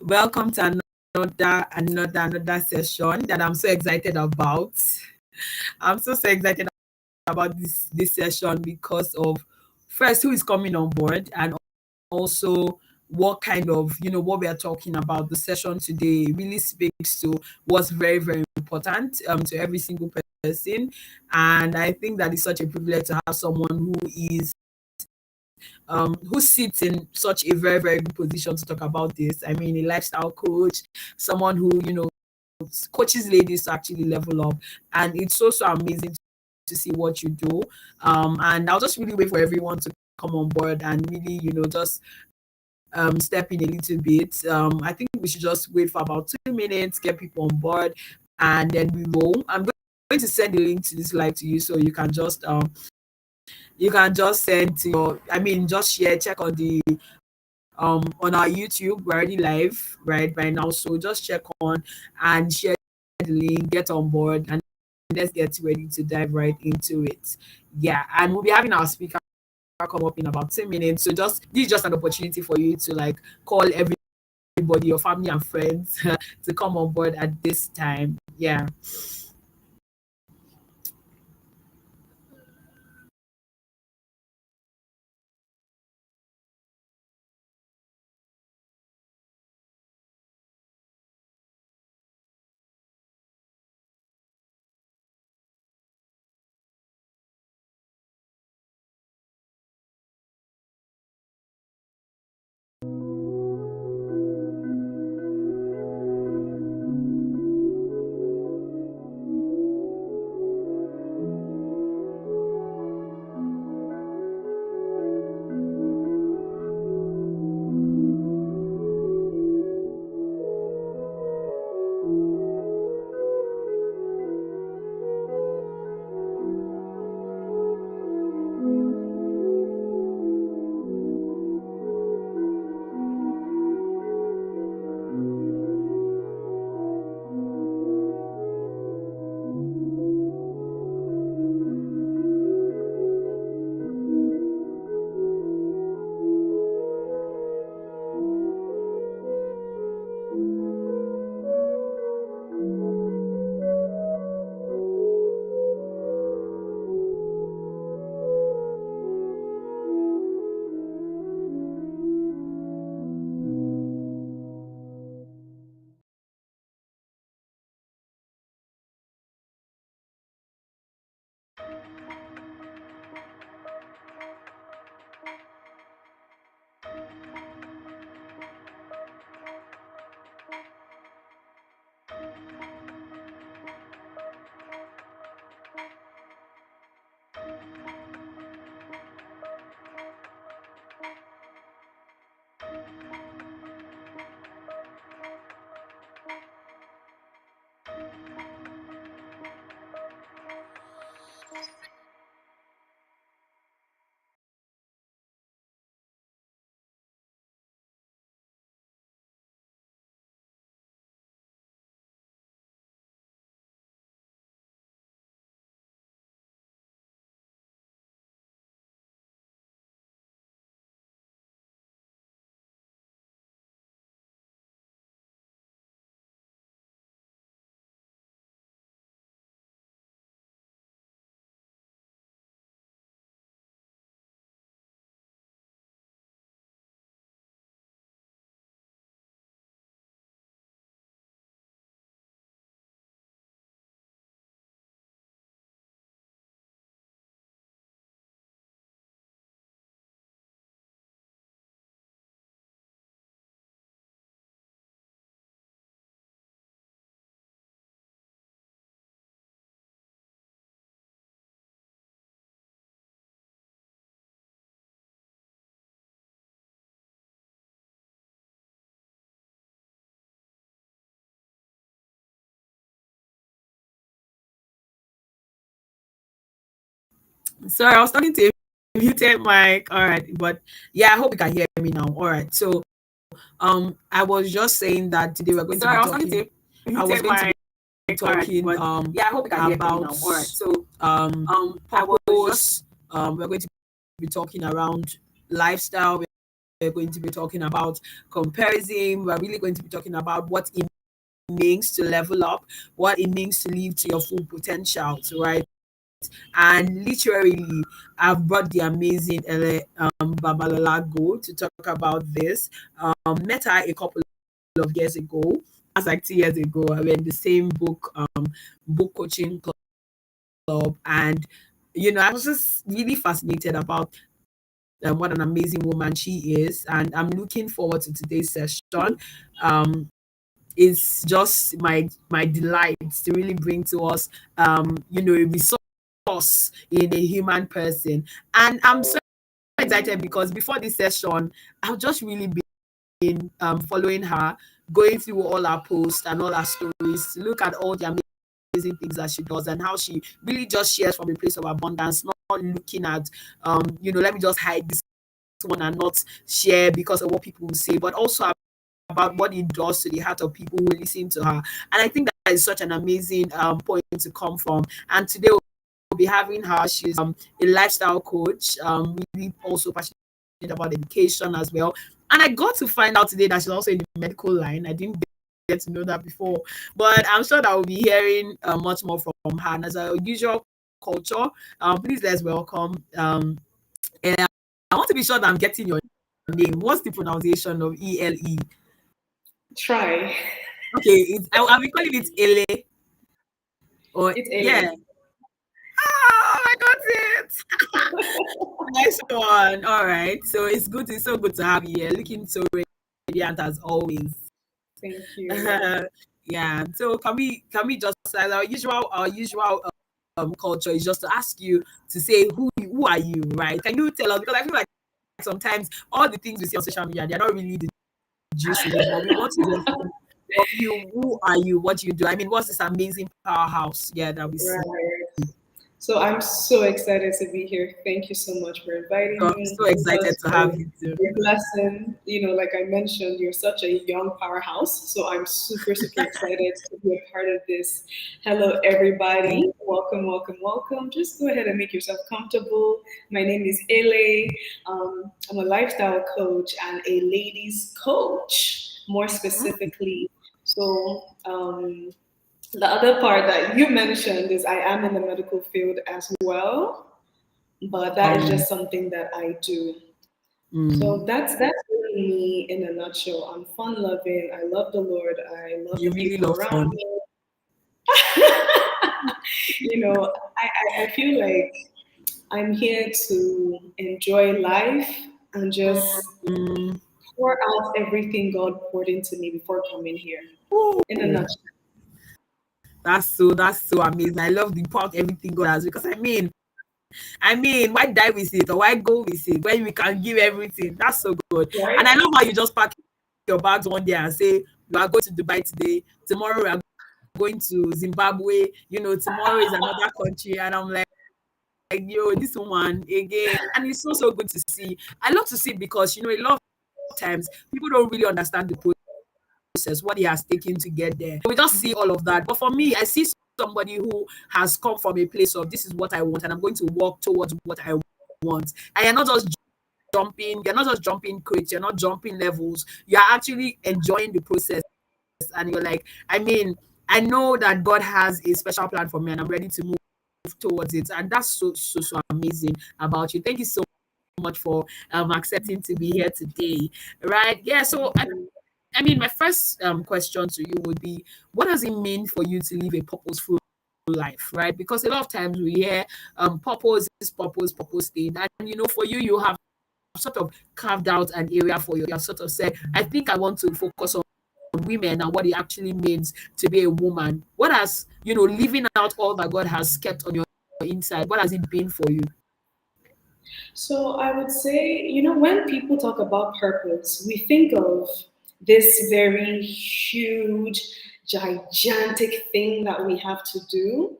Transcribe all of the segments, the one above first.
Welcome to another session that I'm so excited about. I'm so excited about this session because of first who is coming on board, and also what kind of what we are talking about. The session today really speaks to what's very important to every single person, and I think that it's such a privilege to have someone who sits in such a very good position to talk about this. I mean, a lifestyle coach, someone who coaches ladies to actually level up, and it's so amazing to see what you do. And I'll just really wait for everyone to come on board and really just step in a little bit. I think we should just wait for about 2 minutes, get people on board, and then we roll. I'm going to send the link to this live to you, so you can just send to your, I mean, just share, check on our YouTube. We're already live right now, so just check on and share the link, get on board, and let's get ready to dive right into it. Yeah, and we'll be having our speaker come up in about 10 minutes. So just this is just an opportunity for you to like call everybody, your family and friends to come on board at this time. Yeah. Sorry, I was talking to a muted mic. All right, but yeah, I hope you can hear me now. All right, so I was just saying that today we're going to be talking. I was going to be talking Yeah, I hope you can hear me now. about All right. So I was purpose. We're going to be talking around lifestyle. going to be talking about comparison. We're really going to be talking about what it means to level up, what it means to live to your full potential, right? And literally, I've brought the amazing Babalola Go to talk about this. Met her a couple of years ago, as like 2 years ago. We were in the same book coaching club, and I was just really fascinated about what an amazing woman she is, and I'm looking forward to today's session. It's just my delight to really bring to us a resource in a human person. And I'm so excited because before this session, I've just really been following her, going through all her posts and all her stories to look at all the amazing things that she does and how she really just shares from a place of abundance, not looking at let me just hide this one and not share because of what people will say, but also about what it does to the heart of people who listen to her. And I think that is such an amazing point to come from. And today we'll be having her. She's a lifestyle coach, really also passionate about education as well. And I got to find out today that she's also in the medical line. I didn't get to know that before, but I'm sure that we'll be hearing much more from her. And as a usual culture, please let's welcome. And I want to be sure that I'm getting your name. What's the pronunciation of ELE? Try. Okay, I'll be calling it Ele. Or It's yeah. alien. Oh, I got it. Nice one. All right. So it's so good to have you here. Looking so radiant as always. Thank you. Yeah. So can we just, as our usual culture is just to ask you to say who are you, right? Can you tell us, because I feel like sometimes all the things we see on social media, they're not really the juiciness, but we want to hear from you. Who are you? What do you do? I mean, what's this amazing powerhouse? Yeah, that we see. Right. So I'm so excited to be here. Thank you so much for inviting So I'm me. so It's excited to such have you too. a blessing. Like I mentioned, you're such a young powerhouse. So I'm super, super excited to be a part of this. Hello, everybody. Welcome, welcome, welcome. Just go ahead and make yourself comfortable. My name is Ele. I'm a lifestyle coach and a ladies coach, more specifically. So, the other part that you mentioned is I am in the medical field as well, but that is Um, just something that I do. So mm, that's really me in a nutshell. I'm fun loving. I love the Lord. I love you the really people love around fun. me. I feel like I'm here to enjoy life and just Mm, pour out everything God poured into me before coming here. In a ooh, nutshell. that's so amazing. I love the part everything God has, because I mean, why die with it or why go with it when we can give everything? That's so good. And I Right? love how you just pack your bags one day and say you are going to Dubai today. Tomorrow we are going to Zimbabwe. Tomorrow is another country, and I'm like, yo, this woman again. And it's so good to see. I love to see it because a lot of times people don't really understand the process, what he has taken to get there. We just see all of that. But for me, I see somebody who has come from a place of this is what I want, and I'm going to work towards what I want. And you're not just jumping crates, you're not jumping levels, you're actually enjoying the process. And you're like, I know that God has a special plan for me and I'm ready to move towards it. And that's so amazing about you. Thank you so much for accepting to be here today. Right? Yeah. So I mean, my first question to you would be, what does it mean for you to live a purposeful life, right? Because a lot of times we hear purpose is purpose thing, and for you, you have sort of carved out an area for you. You have sort of said, I think I want to focus on women and what it actually means to be a woman. What has living out all that God has kept on your inside? What has it been for you? So I would say, when people talk about purpose, we think of this very huge, gigantic thing that we have to do.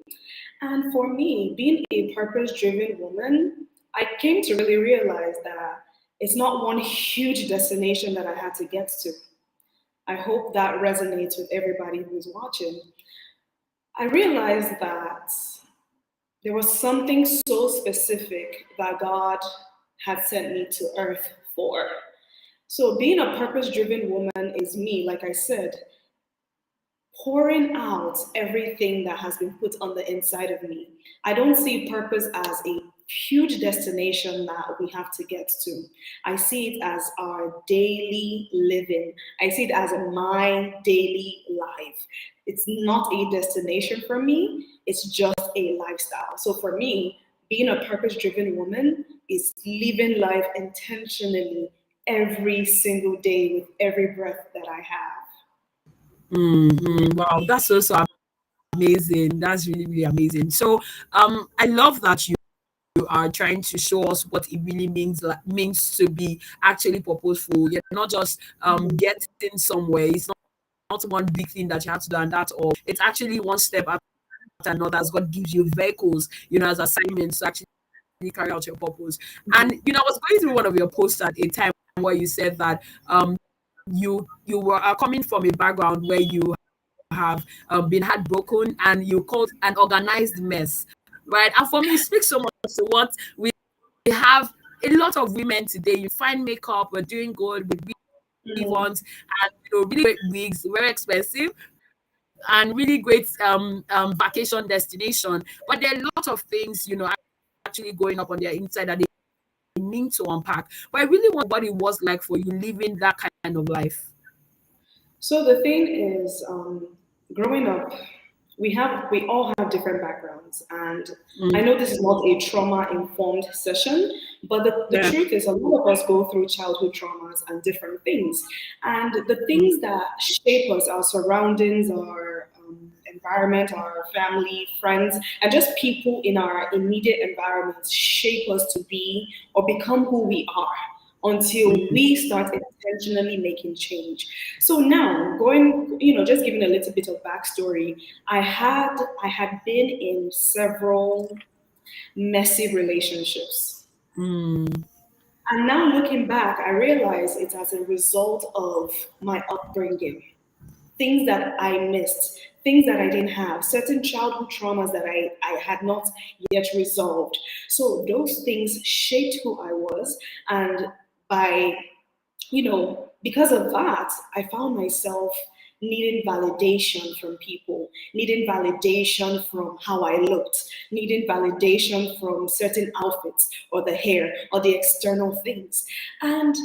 And for me, being a purpose driven woman, I came to really realize that it's not one huge destination that I had to get to. I hope that resonates with everybody who's watching. I realized that there was something so specific that God had sent me to earth for. So being a purpose-driven woman is me, like I said, pouring out everything that has been put on the inside of me. I don't see purpose as a huge destination that we have to get to. I see it as our daily living. I see it as my daily life. It's not a destination for me, it's just a lifestyle. So for me, being a purpose driven woman is living life intentionally every single day with every breath that I have. Wow, that's also amazing. That's really, really amazing. So I love that you are trying to show us what it really means, like, means to be actually purposeful. You're not just getting somewhere. It's not one big thing that you have to do and that's all. It's actually one step after another as God gives you vehicles, as assignments to actually carry out your purpose. And I was going through one of your posts at a time where you said that you were coming from a background where you have been heartbroken and you called an organized mess, right? And for me, it speaks so much to what we have. A lot of women today, you find makeup, we're doing good with Mhm. ones, and really great wigs, very expensive, and really great vacation destination. But there are a lot of things, actually going up on their inside that they need to unpack. But I really want what it was like for you living that kind of life. So the thing is, growing up, we all have different backgrounds, and I Mm, know this is not a trauma informed session, but the yeah. truth is, a lot of us go through childhood traumas and different things, and the Mm, things that shape us, our surroundings, our environment, our family, friends, and just people in our immediate environments shape us to be or become who we are until mm, we start intentionally making change. So now, just giving a little bit of backstory, I had been in several messy relationships. mm, And now looking back, I realize it's as a result of my upbringing, things that I missed, things that I didn't have, certain childhood traumas that I had not yet resolved. So those things shaped who I was. And by because of that, I found myself needing validation from people, needing validation from how I looked, needing validation from certain outfits or the hair or the external things. And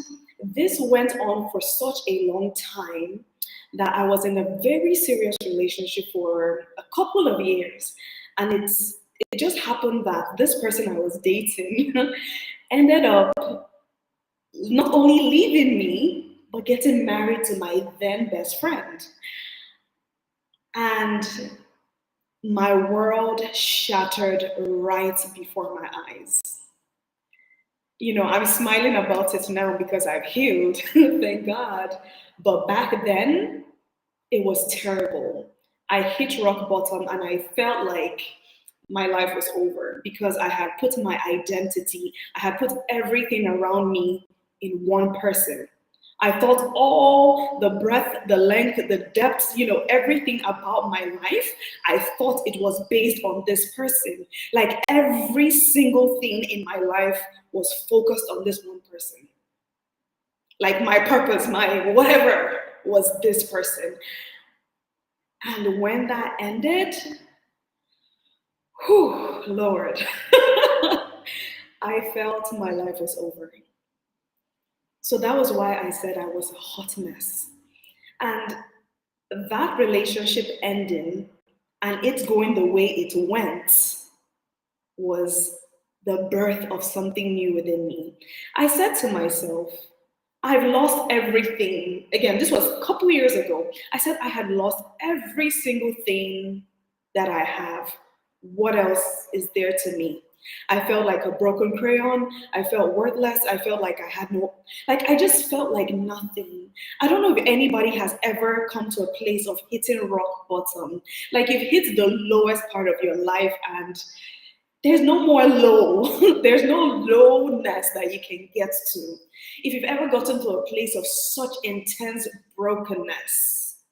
this went on for such a long time that I was in a very serious relationship for a couple of years. And it just happened that this person I was dating ended up not only leaving me, but getting married to my then best friend. And my world shattered right before my eyes. I'm smiling about it now because I've healed, thank God. But back then, it was terrible. I hit rock bottom and I felt like my life was over because I had put my identity, I had put everything around me in one person. I thought all the breadth, the length, the depth, everything about my life, I thought it was based on this person. Like every single thing in my life was focused on this one person. Like my purpose, my whatever was this person. And when that ended, whew, Lord, I felt my life was over. So that was why I said I was a hot mess. And that relationship ending and it going the way it went was the birth of something new within me. I said to myself, I've lost everything. Again, this was a couple years ago. I said I had lost every single thing that I have. What else is there to me? I felt like a broken crayon. I felt worthless. I felt like I had no, like, I just felt like nothing. I don't know if anybody has ever come to a place of hitting rock bottom. Like, you've hit the lowest part of your life and there's no more low. There's no lowness that you can get to. If you've ever gotten to a place of such intense brokenness,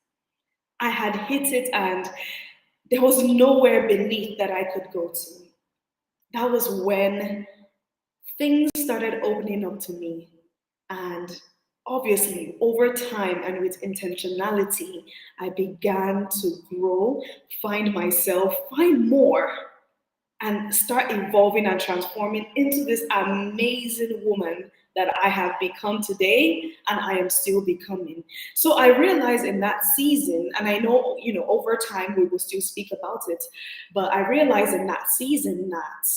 I had hit it and there was nowhere beneath that I could go to. That was when things started opening up to me. And obviously, over time and with intentionality, I began to grow, find myself, find more, and start evolving and transforming into this amazing woman that I have become today and I am still becoming. So I realized in that season, and I know, over time we will still speak about it, but I realized in that season that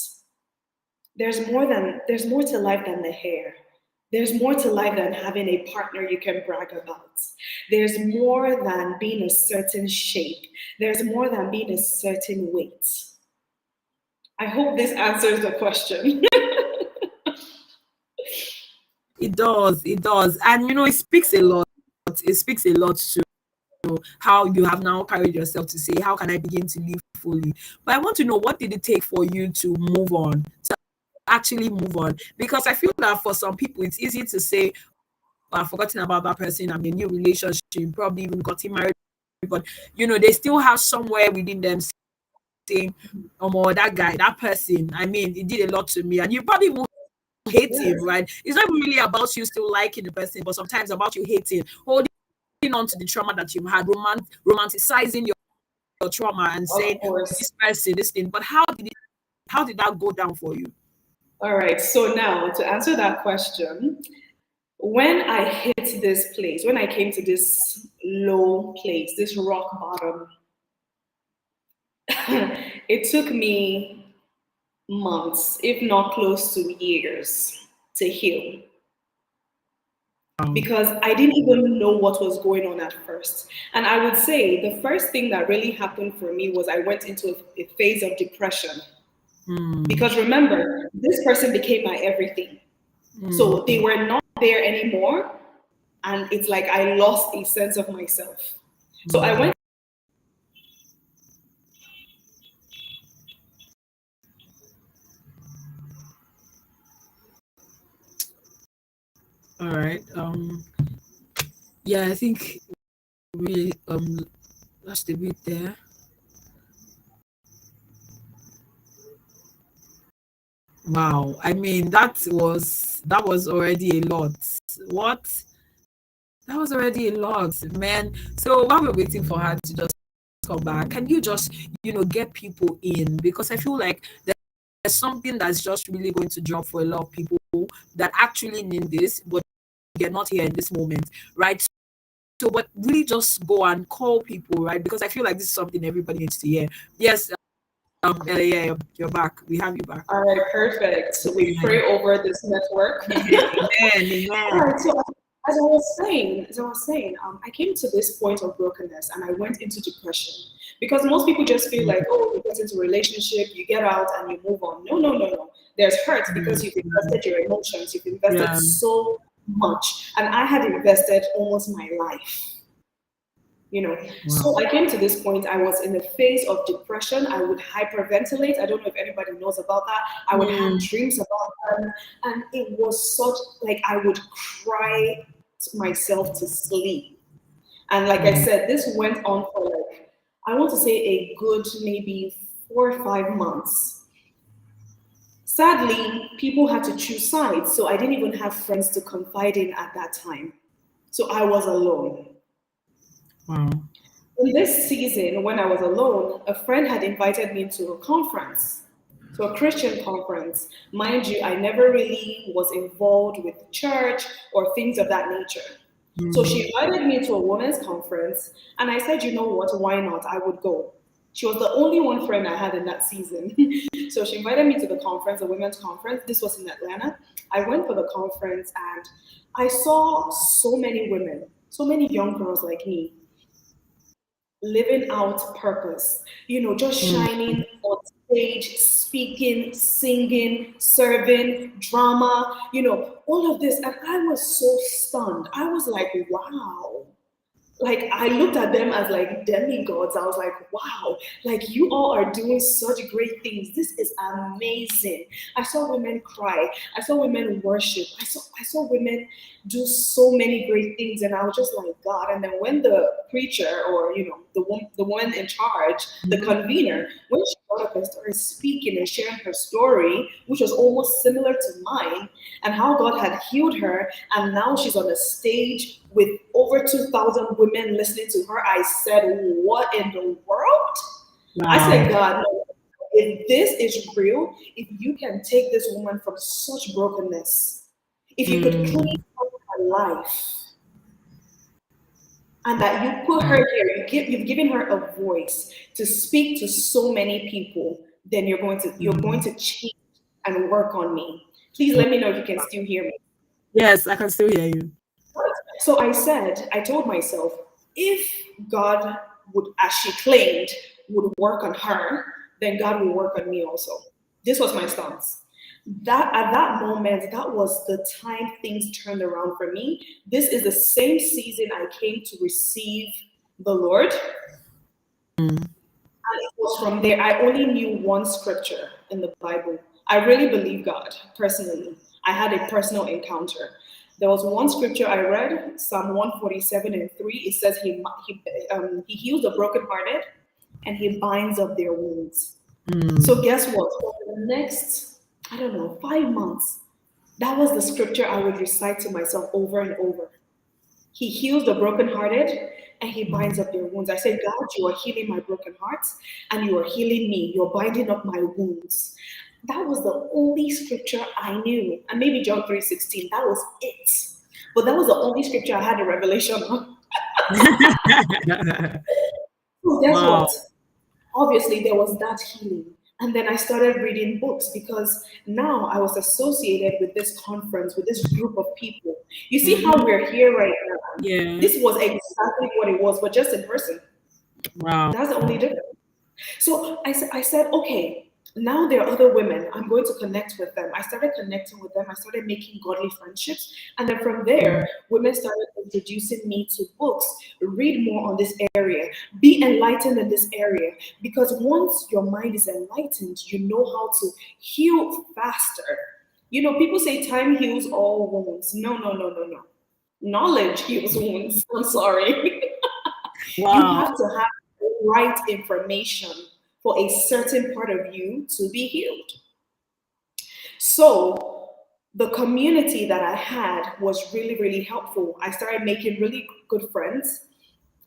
there's more to life than the hair. There's more to life than having a partner you can brag about. There's more than being a certain shape. There's more than being a certain weight. I hope this answers the question. It does, it does. And it speaks a lot. It speaks a lot to how you have now carried yourself to say, how can I begin to live fully? But I want to know, what did it take for you to move on, to actually move on? Because I feel that for some people, it's easy to say, "Oh, I've forgotten about that person. I'm in a new relationship, probably even gotten married." But, they still have somewhere within them saying, "Oh, more that guy, that person, I mean, it did a lot to me." And you probably will hate him, Yes, right? It's not really about you still liking the person, but sometimes about you hating, holding on to the trauma that you've had, romanticizing your trauma and of saying, course. this person, this thing. But how did that go down for you? All right. So now to answer that question, when I hit this place, when I came to this low place, this rock bottom, it took me months, if not close to years, to heal. Um, Because I didn't even know what was going on at first. And I would say the first thing that really happened for me was I went into a phase of depression. mm, Because remember, this person became my everything. So they mm, were not there anymore. And it's like I lost a sense of myself. So I mm. went. All right. Yeah, I think we lost a bit there. Wow. I mean, that was already a lot. What? That was already a lot, man. So while we're waiting for her to just come back, can you just, get people in? Because I feel like there's something that's just really going to drop for a lot of people that actually need this, but they're not here in this moment, right? So, but really just go and call people, right? Because I feel like this is something everybody needs to hear. Yes, yeah, you're back. We have you back. All right, perfect. So we Yeah. pray over this network. Amen, All amen. right. So as I was saying, I came to this point of brokenness and I went into depression because most people just feel like, oh, you get into a relationship, you get out and you move on. No, no, no, no. There's hurt because you've invested your emotions, you've invested Yeah. so much, and I had invested almost my life. Wow. So I came to this point. I was in a phase of depression. I would hyperventilate. I don't know if anybody knows about that. I would have Mm, dreams about them, and it was such like I would cry myself to sleep. And like I mm, said, this went on for like I want to say a good maybe 4 or 5 months. Sadly, people had to choose sides, so I didn't even have friends to confide in at that time. So I was alone. wow. In this season, when I was alone, a friend had invited me to a conference, to a Christian conference. Mind you, I never really was involved with church or things of that nature. So Mm, she invited me to a women's conference, and I said, you know what, why not? I would go. She was the only one friend I had in that season. So she invited me to the conference, the women's conference. This was in Atlanta. I went for the conference and I saw so many women, so many young girls like me living out purpose, just mm, shining on stage, speaking, singing, serving, drama, all of this. And I was so stunned. I was like, wow, like I looked at them as like demigods. I was like, wow, like you all are doing such great things. This is amazing. I saw women cry. I saw women worship. I saw women do so many great things, and I was just like, God. And then when the preacher or the woman in charge, the mm, convener, when she walked up and started speaking and sharing her story, which was almost similar to mine, and how God had healed her. And now she's on a stage with over 2,000 women listening to her. I said, what in the world? I said, Wow. God, no, if this is real, if you can take this woman from such brokenness, if you could clean Mm. up her life, and that you put her Wow. here, you've given her a voice to speak to so many people, then you're going Mm. to change and work on me. Please let me know if you can still hear me. Yes, I can still hear you. So I told myself, if God would, as she claimed, would work on her, then God will work on me also. This was my stance. That at that moment, that was the time things turned around for me. This is the same season I came to receive the Lord. Mm. And it was from there. I only knew one scripture in the Bible. I really believe God personally. I had a personal encounter. There was one scripture I read, Psalm 147 and 3. It says he heals the brokenhearted and he binds up their wounds. So Mm. guess what? For the next, I don't know, 5 months, that was the scripture I would recite to myself over and over. He heals the brokenhearted and he binds Mm. up their wounds. I said, God, you are healing my broken heart and you are healing me. You're binding up my wounds. That was the only scripture I knew. And maybe John 3:16, that was it. But that was the only scripture I had a revelation on. So guess Wow. what? Obviously there was that healing. And then I started reading books because now I was associated with this conference, with this group of people. You see how Mhm. we're here right now? Yes. This was exactly what it was, but just in person. Wow. That's the only difference. So I said, okay, now there are other women. I'm going to connect with them. I started connecting with them. I started making godly friendships. And then from there, Mm. women started introducing me to books, read more on this area, be enlightened in this area. Because once your mind is enlightened, you know how to heal faster. You know, people say time heals all wounds. No, no, no, no, no. Knowledge heals wounds. I'm sorry. You Wow. have to have the right information for a certain part of you to be healed. So the community that I had was really, really helpful. I started making really good friends.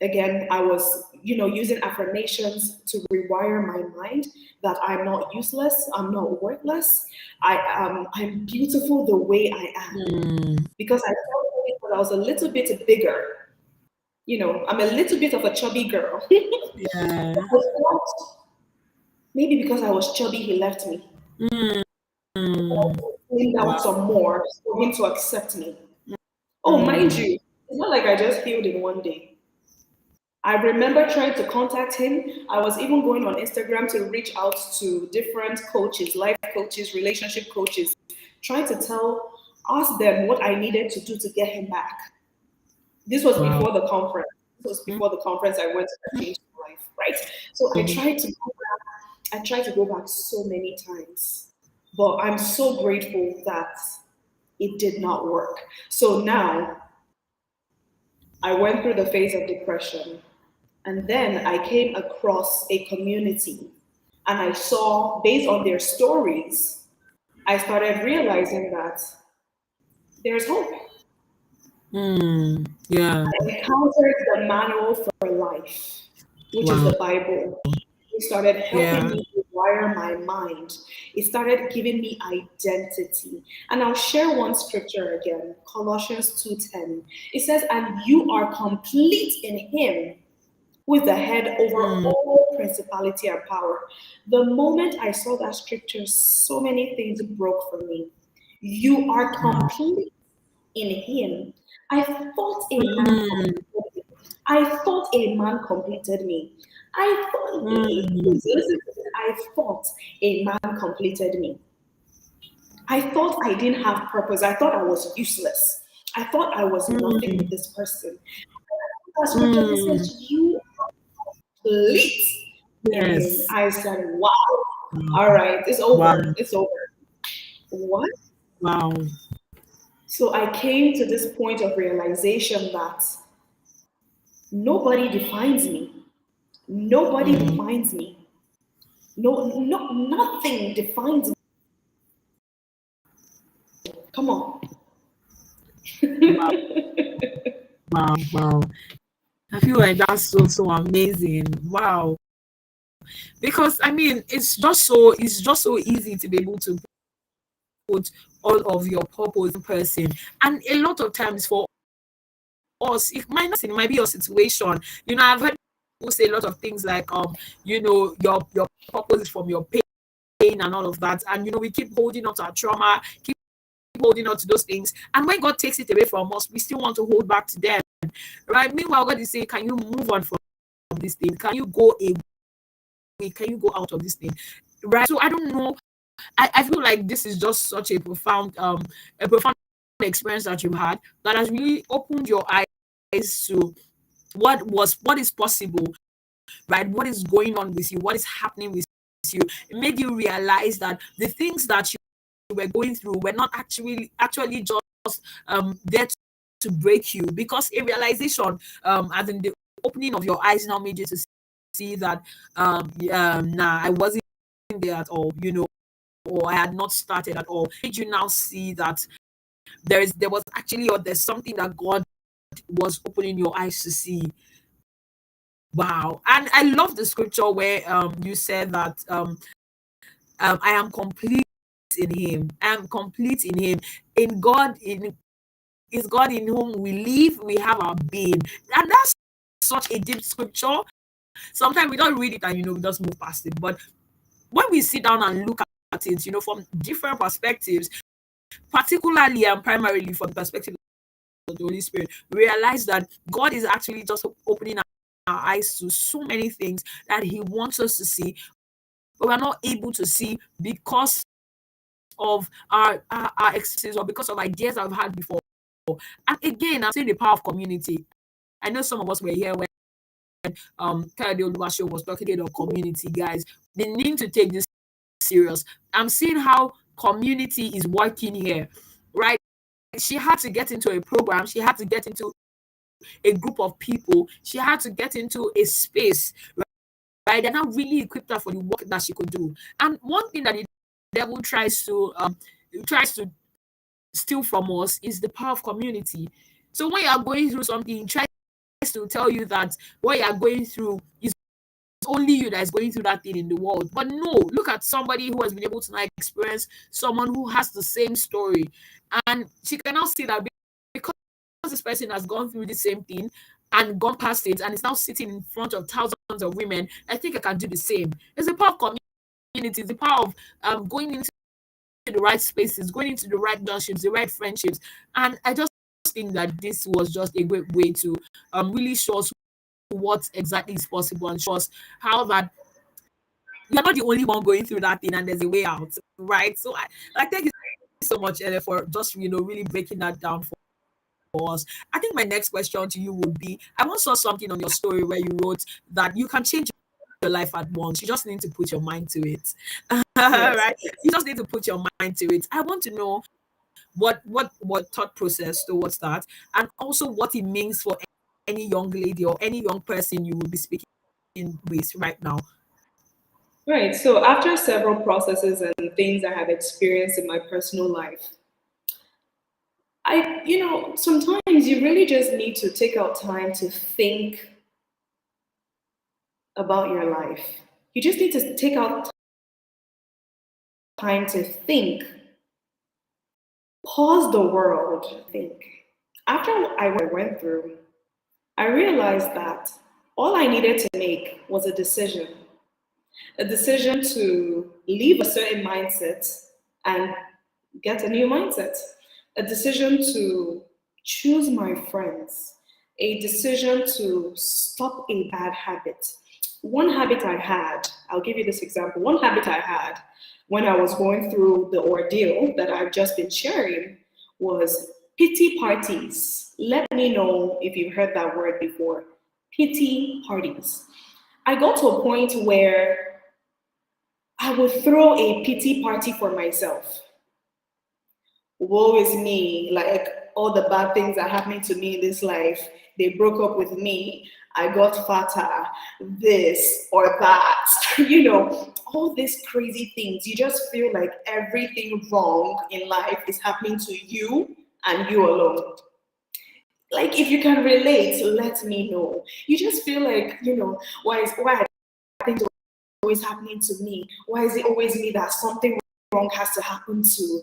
Again, I was, using affirmations to rewire my mind that I'm not useless, I'm not worthless, I'm beautiful the way I am. Mm. Because I felt because I was a little bit bigger. I'm a little bit of a chubby girl. Yeah. I thought maybe because I was chubby, he left me. Mm. Mm. Cleaned out Wow. some more for him to accept me. Oh, mind Mm. you, it's not like I just healed in one day. I remember trying to contact him. I was even going on Instagram to reach out to different coaches, life coaches, relationship coaches, trying to ask them what I needed to do to get him back. This was Wow. before the conference. This was before the conference I went to that changed my life, right? So Mm. I tried to go back so many times. But I'm so grateful that it did not work. So now I went through the phase of depression. And then I came across a community and I saw, based on their stories, I started realizing that there's hope. Mm. Yeah. Encountered the manual for life, which is Wow. the Bible. It started helping Yeah. me rewire my mind. It started giving me identity. And I'll share one scripture again, Colossians 2:10. It says, "And you are complete in him, who is the head over Mm. all principality and power." The moment I saw that scripture, so many things broke for me. You are Wow. complete in him. I thought a man Mm. completed me. I thought a man completed me. I thought, Mm. please listen to this. I thought a man completed me. I thought I didn't have purpose. I thought I was useless. I thought I was nothing with Mm. this person. That scripture that Mm. says you complete in him. Yes. I said, wow. Wow. All right, it's Wow. over. It's over. What? Wow. So I came to this point of realization that nobody defines me. Nobody Mm. defines me. Nothing defines me. Come on. Wow, wow, wow. I feel like that's so amazing. Wow. Because I mean it's just so easy to be able to put all of your purpose in person. And a lot of times for us, it might be your situation. I've heard people say a lot of things like your purpose is from your pain and all of that. And we keep holding on to our trauma, keep holding on to those things. And when God takes it away from us, we still want to hold back to them. Right? Meanwhile, God is saying, can you move on from this thing? Can you go away? Can you go out of this thing? Right. So I don't know. I feel like this is just such a profound experience that you've had that has really opened your eyes to what is possible, right? What is going on with you? What is happening with you? It made you realize that the things that you were going through were not actually just there to break you, because a realization, as in the opening of your eyes, now made you to see that nah, I wasn't there at all, or I had not started at all. Did you now see that there was actually, or there's something that God was opening your eyes to see? Wow. And I love the scripture where you said that I am complete in him. I am complete in him. In God, in is God in whom we live, we have our being. And that's such a deep scripture. Sometimes we don't read it and we just move past it. But when we sit down and look at it, from different perspectives, particularly and primarily from the perspective of the Holy Spirit, we realize that God is actually just opening our eyes to so many things that He wants us to see, but we're not able to see because of our experiences or because of ideas that we've had before. And again, I'm saying the power of community. I know some of us were here when Kayode Oluwaseun was talking about community, guys. They need to take this serious. I'm seeing how community is working here, right? She had to get into a program, she had to get into a group of people, she had to get into a space, right? They're not really equipped her for the work that she could do. And one thing that the devil tries to steal from us is the power of community. So when you are going through something, he tries to tell you that what you are going through is only you that is going through that thing in the world. But no, look at somebody who has been able to experience someone who has the same story. And she can now see that because this person has gone through the same thing and gone past it and is now sitting in front of thousands of women, I think I can do the same. It's the power of community, it's the power of going into the right spaces, going into the right relationships, the right friendships. And I just think that this was just a great way to really show us what exactly is possible and show us how that you're not the only one going through that thing and there's a way out, right? So I thank you so much, Ella, for just really breaking that down for us. I think my next question to you would be, I once saw something on your story where you wrote that you can change your life at once. You just need to put your mind to it. Yes. Right? You just need to put your mind to it. I want to know what thought process towards that, and also what it means for any young lady or any young person you will be speaking with right now. Right. So after several processes and things I have experienced in my personal life, sometimes you really just need to take out time to think about your life. You just need to take out time to think, pause the world, think. After I went through, I realized that all I needed to make was a decision to leave a certain mindset and get a new mindset, a decision to choose my friends, a decision to stop a bad habit. One habit I had, I'll give you this example. One habit I had when I was going through the ordeal that I've just been sharing was pity parties. Let me know if you've heard that word before. Pity parties. I got to a point where I would throw a pity party for myself. Woe is me, like all the bad things are happening to me in this life. They broke up with me. I got fatter, this or that, all these crazy things. You just feel like everything wrong in life is happening to you and you alone. Like, if you can relate, let me know. You just feel like, why are things always happening to me? Why is it always me that something wrong has to happen to?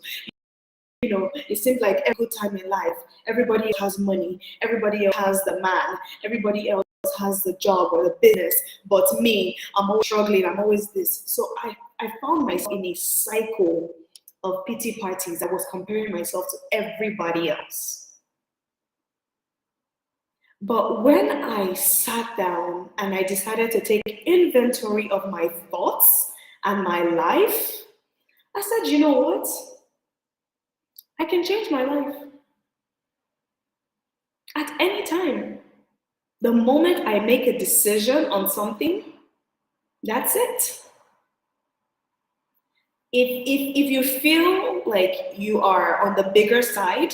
It seems like every good time in life, everybody else has money, everybody else has the man, everybody else has the job or the business, but me, I'm always struggling, I'm always this. So I found myself in a cycle of pity parties. I was comparing myself to everybody else. But when I sat down and I decided to take inventory of my thoughts and my life, I said, you know what? I can change my life at any time. The moment I make a decision on something, that's it. If you feel like you are on the bigger side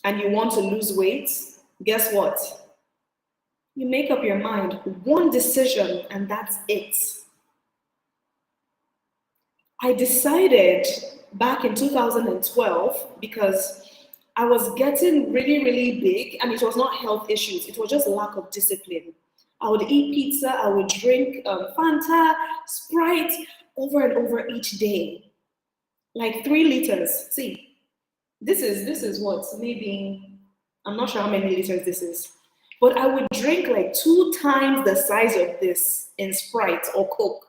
and you want to lose weight, guess what? You make up your mind, one decision, and that's it. I decided back in 2012 because I was getting really, really big, and it was not health issues, it was just lack of discipline. I would eat pizza, I would drink Fanta, Sprite over and over each day, like 3 liters. See, this is what, maybe, I'm not sure how many liters this is, but I would drink like 2 times the size of this in Sprite or Coke.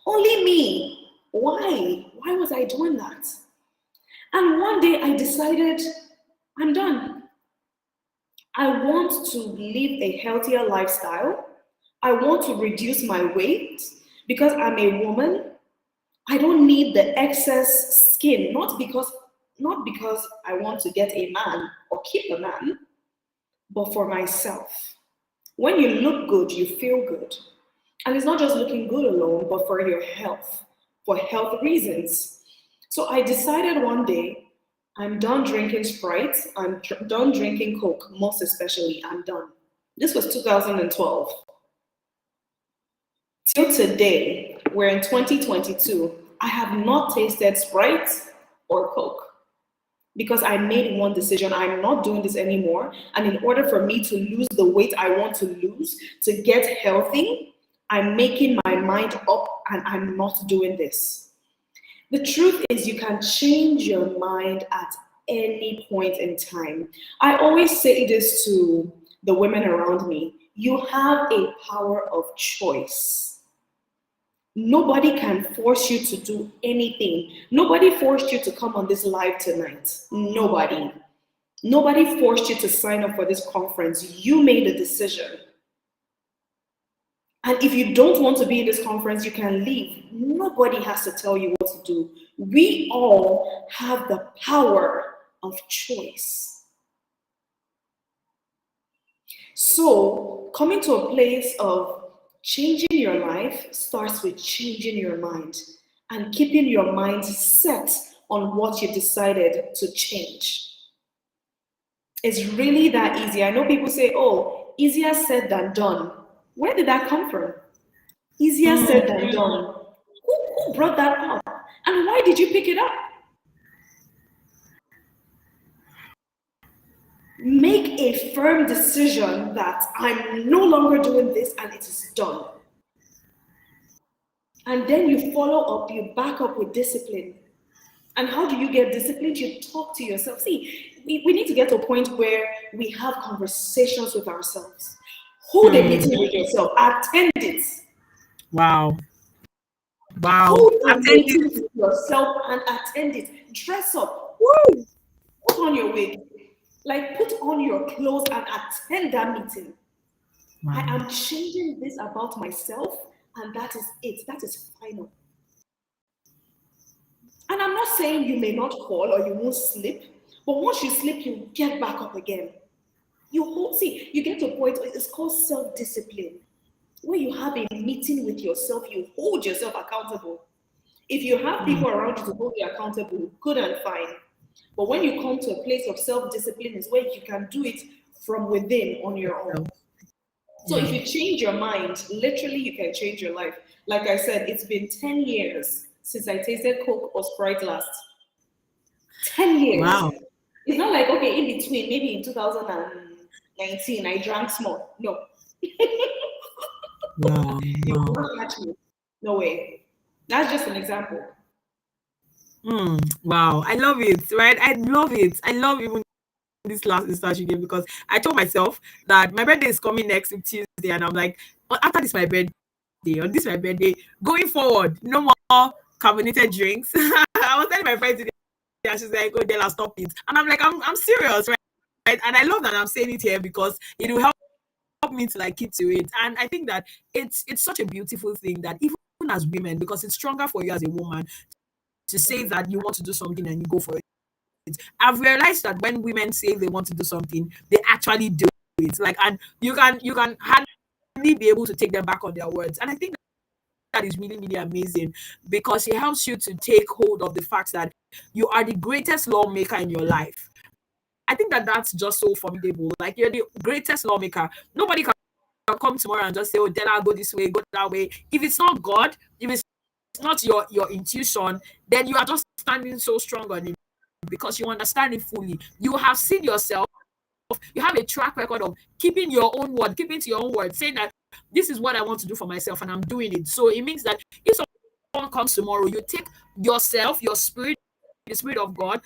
Only me. Why? Why was I doing that? And one day I decided, I'm done. I want to live a healthier lifestyle. I want to reduce my weight because I'm a woman. I don't need the excess skin, not because I want to get a man or keep a man, but for myself. When you look good, you feel good. And it's not just looking good alone, but for your health, for health reasons. So I decided one day, I'm done drinking Sprite, done drinking Coke, most especially, I'm done. This was 2012. Till today, we're in 2022, I have not tasted Sprite or Coke because I made one decision. I'm not doing this anymore. And in order for me to lose the weight I want to lose, to get healthy, I'm making my mind up and I'm not doing this. The truth is, you can change your mind at any point in time. I always say this to the women around me. You have a power of choice. Nobody can force you to do anything. Nobody forced you to come on this live tonight. Nobody. Nobody forced you to sign up for this conference. You made a decision. And if you don't want to be in this conference, you can leave. Nobody has to tell you what to do. We all have the power of choice. So, coming to a place of changing your life starts with changing your mind and keeping your mind set on what you decided to change. It's really that easy. I know people say, oh, easier said than done. Where did that come from? Easier said than done. Who brought that up? And why did you pick it up? Make a firm decision that I'm no longer doing this and it is done. And then you follow up, you back up with discipline. And how do you get disciplined? You talk to yourself. See, we need to get to a point where we have conversations with ourselves. Hold a meeting with yourself. Attend it. Wow. Hold a meeting with yourself and attend it. Dress up. Woo! Put on your wig. Like, put on your clothes and attend that meeting. Wow. I am changing this about myself, and that is it. That is final. And I'm not saying you may not fall or you won't slip, but once you slip, you get back up again. You get to a point where it's called self-discipline, where you have a meeting with yourself, you hold yourself accountable. If you have people around you to hold you accountable, good and fine. But when you come to a place of self-discipline, is where you can do it from within on your own. So if Yeah. you change your mind, literally you can change your life. Like I said, it's been 10 years since I tasted Coke or Sprite last. 10 years. Wow. It's not like, okay, in between, maybe in 2019, I drank small. No, Wow. you Wow. will not catch me. No way. That's just an example. Wow. I love it. Right. I love it. I love even this last instance you gave because I told myself that my birthday is coming next week Tuesday, and I'm like, well, after this my birthday, on this my birthday, going forward, no more carbonated drinks. I was telling my friend today, and she's like, "Oh, Della, stop it," and I'm like, I'm serious, right? Right? And I love that I'm saying it here because it will help me to like keep to it. And I think that it's such a beautiful thing that even as women, because it's stronger for you as a woman to say that you want to do something and you go for it. I've realized that when women say they want to do something, they actually do it. Like, and you can hardly be able to take them back on their words. And I think that is really, really amazing because it helps you to take hold of the fact that you are the greatest lawmaker in your life. I think that that's just so formidable. Like, you're the greatest lawmaker. Nobody can come tomorrow and just say, "Oh, Della, go this way, go that way." If it's not God, if it's not your intuition, then you are just standing so strong on it because you understand it fully. You have seen yourself. You have a track record of keeping your own word, keeping to your own word, saying that this is what I want to do for myself and I'm doing it. So it means that if someone comes tomorrow, you take yourself, your spirit, the spirit of God,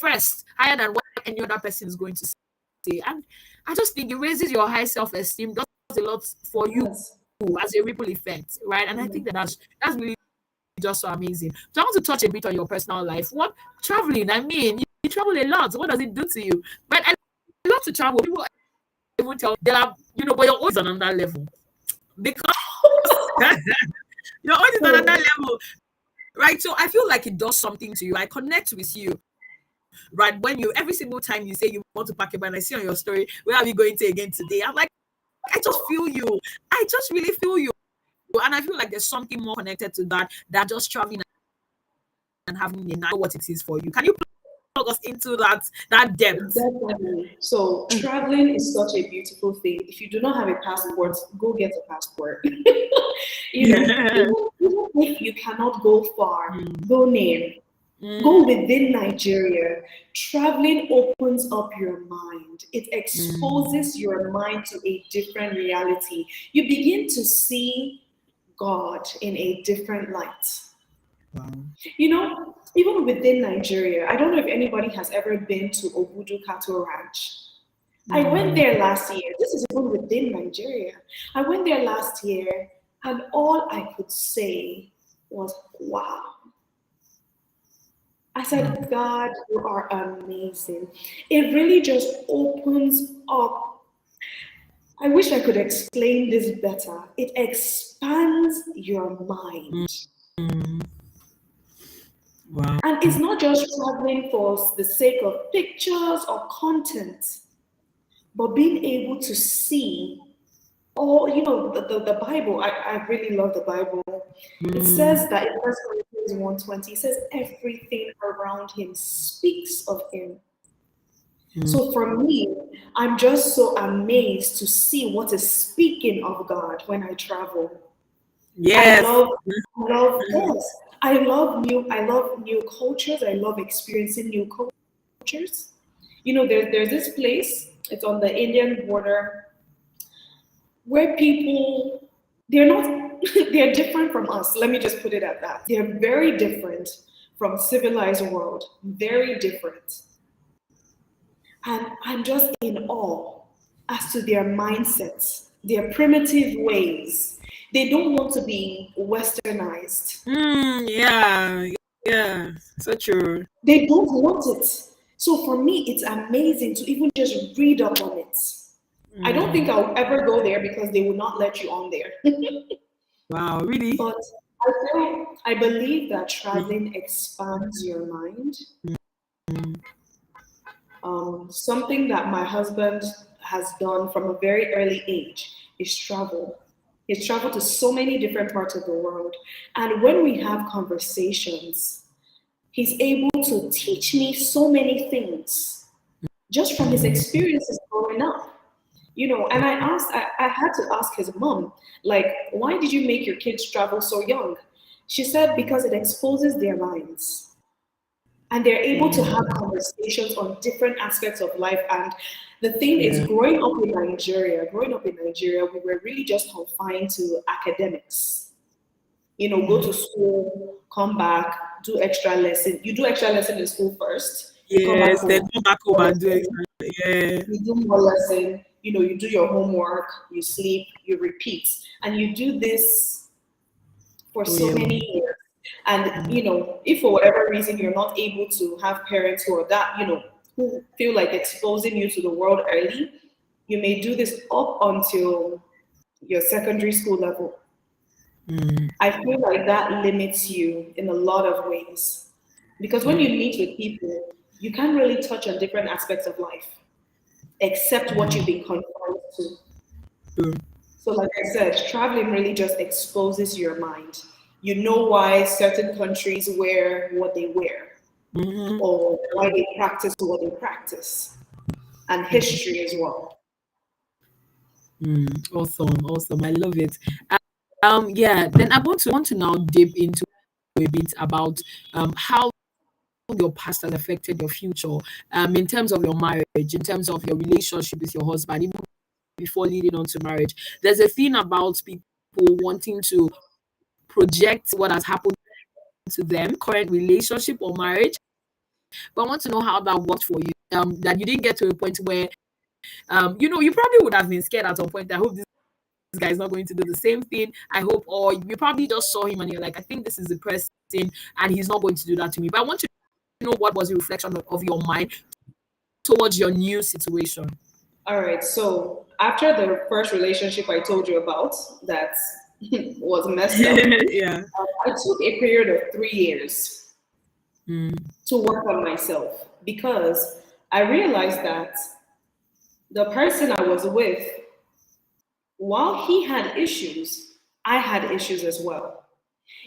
first, higher than what any other person is going to say. And I just think it raises your high self-esteem, does a lot for you Yes. as a ripple effect, right? And I think that that's really just so amazing. So I want to touch a bit on your personal life. What traveling? I mean, you travel a lot. What does it do to you? But I love to travel. People even tell they are, but you're always on another level because you're always on So another level, right? So I feel like it does something to you. I connect with you, right? When you every single time you say you want to pack a bag, and I see on your story, where are we going to again today? I'm like, I just feel you. I just really feel you, and I feel like there's something more connected to that than just traveling and having a know what it is for you. Can you plug us into that depth? definitely. So traveling is such a beautiful thing. If you do not have a passport, go get a passport. Yeah. Even if you cannot go far, Mm, go near. Go mm, within Nigeria. Traveling opens up your mind. It mm. exposes your mind to a different reality. You begin to see God in a different light. Wow. Even within Nigeria, I don't know if anybody has ever been to Obudu Cattle Ranch. I went Mm. there last year. This is even within Nigeria. I went there last year, and all I could say was, wow. I Wow. said, God, you are amazing. It really just opens up. I wish I could explain this better. It expands your mind. Mm. Wow. And it's not just traveling for the sake of pictures or content, but being able to see all, the Bible. I really love the Bible. It Mm. says that in 1 Corinthians 1:20, it says everything around him speaks of him. Mm. So for me, I'm just so amazed to see what is speaking of God when I travel. I Yes. love, yes, I love new cultures. I love experiencing new cultures. There's this place. It's on the Indian border where people they're not they're different from us. Let me just put it at that. They're very different from civilized world. Very different. And I'm just in awe as to their mindsets, their primitive ways. They don't want to be westernized. Yeah. Yeah. So true. They don't want it. So for me, it's amazing to even just read up on it. I don't think Mm. I'll ever go there because they will not let you on there. Wow. Really? But I believe that traveling expands your mind. Mm. Something that my husband has done from a very early age is travel. He's traveled to so many different parts of the world. And when we have conversations, he's able to teach me so many things just from his Mm. experiences growing up. And I had to ask his mom, like, why did you make your kids travel so young? She said, because it exposes their minds and they're able to have Mm, conversations on different aspects of life. And the thing is, yeah, growing up in Nigeria, we were really just confined to academics. Go to mm. school, come back, do extra lesson. You do extra lesson in school first, you come back Yes, then home, come back home more and do lesson, extra. Yeah. you do more lesson, you do your homework, you sleep, you repeat. And you do this for Oh so yeah. many years. And Mm, if for whatever reason you're not able to have parents who are that, who feel like exposing you to the world early, you may do this up until your secondary school level. mm, I feel like that limits you in a lot of ways. Because when yeah. you meet with people, you can't really touch on different aspects of life except what you've Mm, been confined to. true. So, like I said, traveling really just exposes your mind. You know why certain countries wear what they wear, Mm-hmm. or why they practice what they practice, and history as well. Mm, awesome, awesome. I love it. Yeah. Then I want to now dip into a bit about how your past has affected your future, in terms of your marriage, in terms of your relationship with your husband, even before leading on to marriage. There's a thing about people wanting to project what has happened to them, current relationship or marriage, but I want to know how that worked for you. That you didn't get to a point where, you probably would have been scared at some point. I hope this guy is not going to do the same thing. I hope, or you probably just saw him and you're like, I think this is the person, and he's not going to do that to me. But I want to know what was the reflection of your mind towards your new situation. All right, so after the first relationship I told you about that was messed up, Yeah. I took a period of 3 years Mm, to work on myself because I realized that the person I was with, while he had issues, I had issues as well.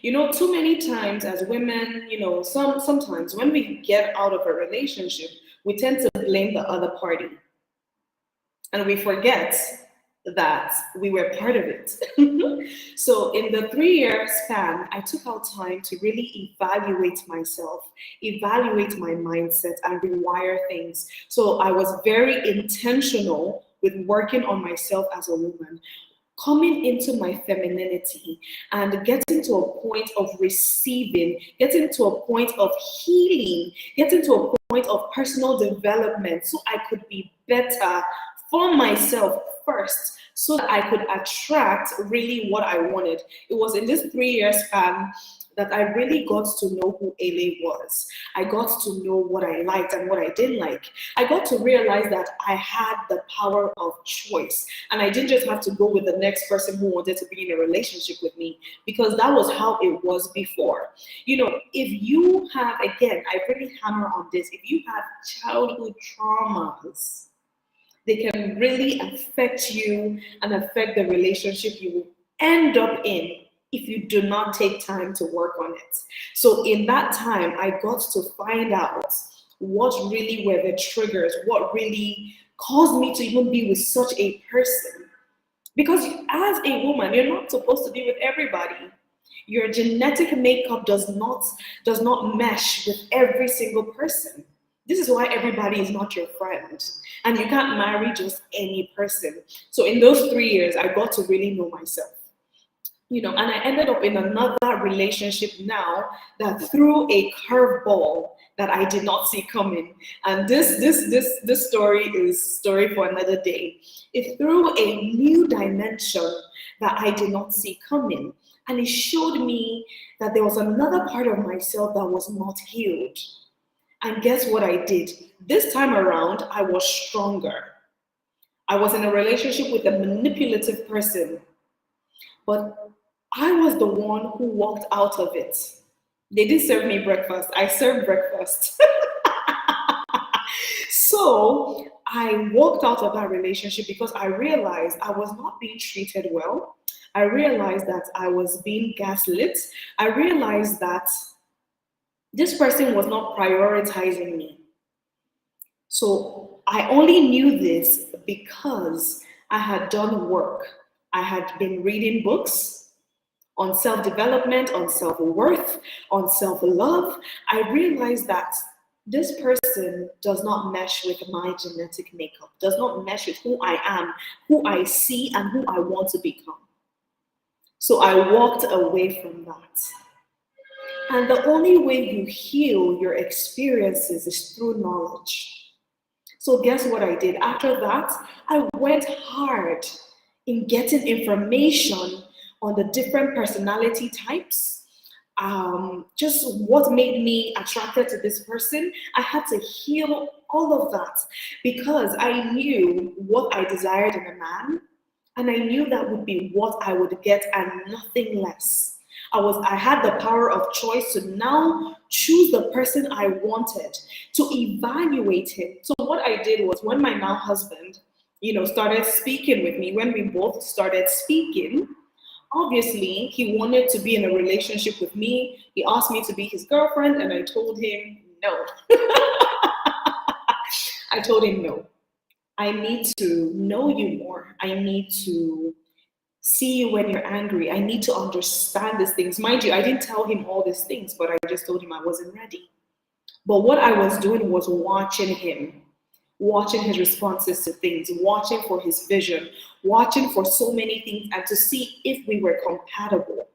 Too many times as women, sometimes when we get out of a relationship, we tend to blame the other party and we forget that we were part of it. So, in the 3 year span, I took out time to really evaluate myself, evaluate my mindset, and rewire things. So, I was very intentional with working on myself as a woman, coming into my femininity and getting to a point of receiving, getting to a point of healing, getting to a point of personal development so I could be better for myself first so that I could attract really what I wanted. It was in this 3 year span that I really got to know who Ele was. I got to know what I liked and what I didn't like. I got to realize that I had the power of choice. And I didn't just have to go with the next person who wanted to be in a relationship with me because that was how it was before. If you have, again, I really hammer on this, if you have childhood traumas, they can really affect you and affect the relationship you will end up in if you do not take time to work on it. So, in that time, I got to find out what really were the triggers, what really caused me to even be with such a person. Because as a woman, you're not supposed to be with everybody. Your genetic makeup does not mesh with every single person. This is why everybody is not your friend. And you can't marry just any person. So in those 3 years, I got to really know myself. And I ended up in another relationship now that threw a curveball that I did not see coming. And this story is story for another day. It threw a new dimension that I did not see coming. And it showed me that there was another part of myself that was not healed. And guess what I did? This time around, I was stronger. I was in a relationship with a manipulative person, but I was the one who walked out of it. They didn't serve me breakfast. I served breakfast. So I walked out of that relationship because I realized I was not being treated well. I realized that I was being gaslit. I realized that this person was not prioritizing me. So I only knew this because I had done work. I had been reading books on self development, on self worth, on self love. I realized that this person does not mesh with my genetic makeup, does not mesh with who I am, who I see, and who I want to become. So I walked away from that. And the only way you heal your experiences is through knowledge. So, guess what I did? After that, I went hard in getting information on the different personality types, just what made me attracted to this person. I had to heal all of that because I knew what I desired in a man, and I knew that would be what I would get and nothing less. I had the power of choice to now choose the person I wanted, to evaluate him. So what I did was when my now husband, started speaking with me, when we both started speaking, obviously he wanted to be in a relationship with me. He asked me to be his girlfriend, and I told him no. I told him no. I need to know you more. I need to see you when you're angry. I need to understand these things. Mind you, I didn't tell him all these things, but I just told him I wasn't ready. But what I was doing was watching him, watching his responses to things, watching for his vision, watching for so many things, and to see if we were compatible.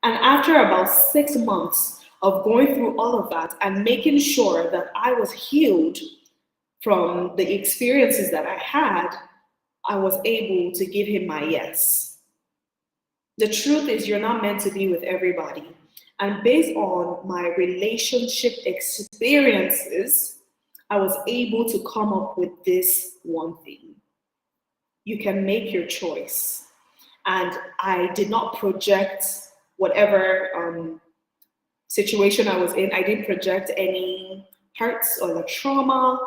And after about 6 months of going through all of that and making sure that I was healed from the experiences that I had, I was able to give him my yes. The truth is, you're not meant to be with everybody. And based on my relationship experiences, I was able to come up with this one thing. You can make your choice. And I did not project whatever situation I was in. I didn't project any hurts or the trauma.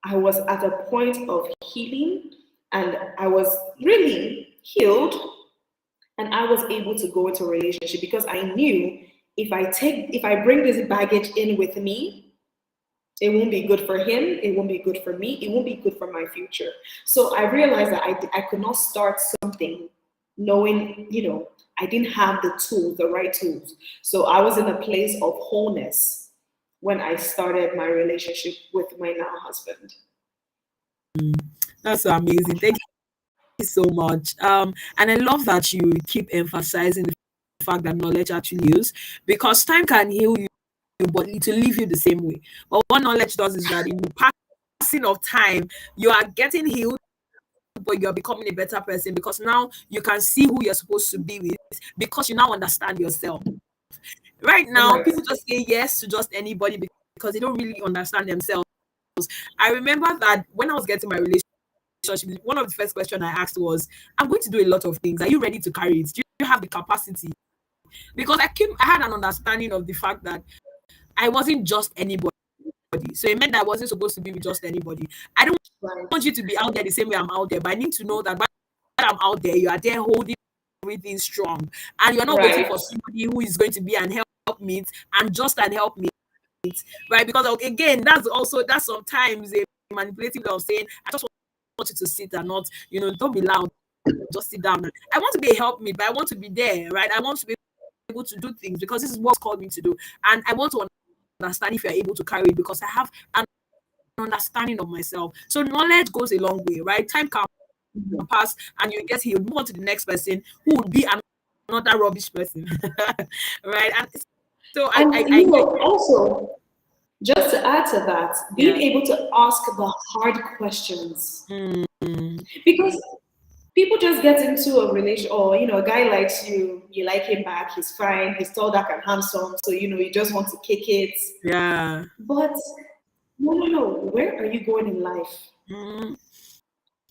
I was at a point of healing, and I was really healed, and I was able to go into a relationship because I knew if I bring this baggage in with me, it won't be good for him, it won't be good for me, it won't be good for my future. So I realized that I could not start something knowing, I didn't have the tools, the right tools. So I was in a place of wholeness when I started my relationship with my now husband. That's amazing. Thank you so much. And I love that you keep emphasizing the fact that knowledge actually heals, because time can heal you, but it will leave you the same way. But what knowledge does is that in the passing of time, you are getting healed, but you're becoming a better person because now you can see who you're supposed to be with because you now understand yourself. Right now, Right. people just say yes to just anybody because they don't really understand themselves. I remember that when I was getting my relationship, one of the first questions I asked was, I'm going to do a lot of things. Are you ready to carry it? Do you have the capacity? Because I had an understanding of the fact that I wasn't just anybody. So it meant that I wasn't supposed to be with just anybody. I don't Right. want you to be out there the same way I'm out there, but I need to know that when I'm out there, you are there holding everything strong. And you're not waiting Right. for somebody who is going to be an help me and just an help me, right? Because again, that's sometimes a manipulative way of saying, I just want you to sit and not, don't be loud, just sit down. I want to be a help me, but I want to be there, right? I want to be able to do things because this is what's called me to do. And I want to understand if you're able to carry it because I have an understanding of myself. So knowledge goes a long way, right? Time can pass and you get healed, move on to the next person who would be another rubbish person. Right? And so And also, just to add to that, being yeah. able to ask the hard questions. Mm, Because people just get into a relation, or a guy likes you, you like him back, he's fine, he's tall, dark, and handsome, so you just want to kick it. yeah. But no, where are you going in life? Mm,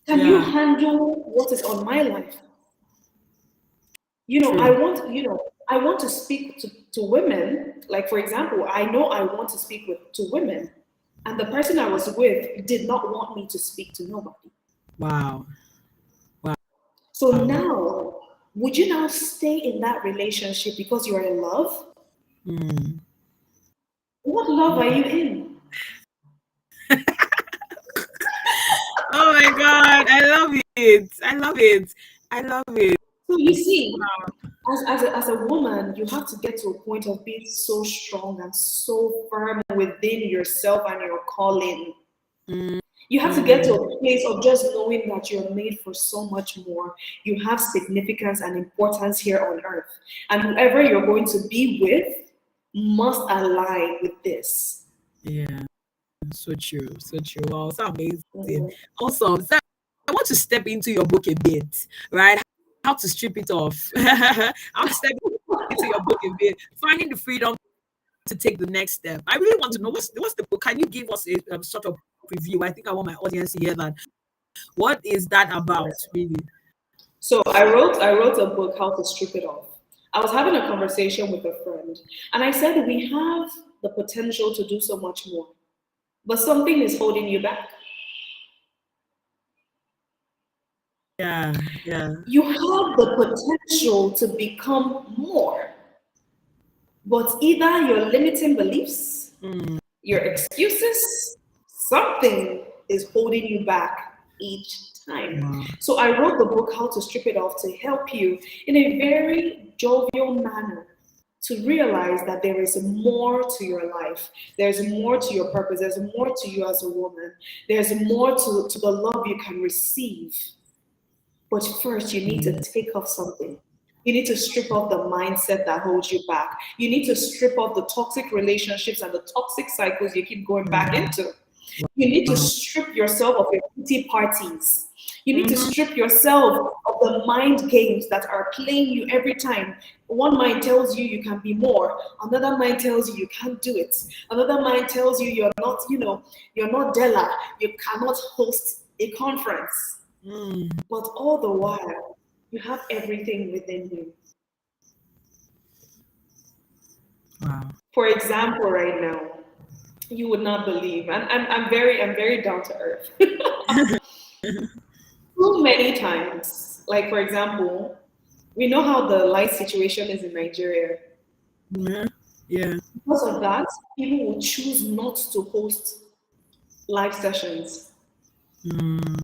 Can you yeah. handle what is on my life? I True. want, I want to speak to women. Like, for example, I know I want to speak to women, and the person I was with did not want me to speak to nobody. Wow. So Wow. now, would you now stay in that relationship because you are in love? Mm. What love are you in? Oh my God, I love it. I love it. I love it. So you see, as a woman, you have to get to a point of being so strong and so firm within yourself and your calling. Mm, You have to get to mm, a place of just knowing that you're made for so much more. You have significance and importance here on earth. And whoever you're going to be with must align with this. yeah, so true. So true. Wow, so amazing. Mhm. Awesome. So I want to step into your book a bit, right? How to strip it off. How to step into your book a bit. Finding the freedom to take the next step. I really want to know what's the book. Can you give us a sort of preview? I think I want my audience to hear that. What is that about, really? So I wrote a book, How to Strip It Off. I was having a conversation with a friend, and I said we have the potential to do so much more, but something is holding you back. Yeah, yeah. You have the potential to become more, but either your limiting beliefs, Mm, your excuses, something is holding you back each time. wow. So I wrote the book How to Strip It Off to help you in a very jovial manner to realize that there is more to your life. There's more to your purpose. There's more to you as a woman. There's more to the love you can receive. But first, you need to Mm, take off something. You need to strip off the mindset that holds you back. You need to strip off the toxic relationships and the toxic cycles you keep going back mm, into. You need to wow. strip yourself of your pity parties. You need to Mhm, strip yourself of the mind games that are playing you every time. One mind tells you you can be more. Another mind tells you you can't do it. Another mind tells you you're not, you're not Della. You cannot host a conference. mm, But all the while, you have everything within you. wow. For example, right now, you would not believe, and I'm very down to earth. So many times, like for example, we know how the light situation is in Nigeria. Yeah, yeah. Because of that, people will choose not to host live sessions Mm,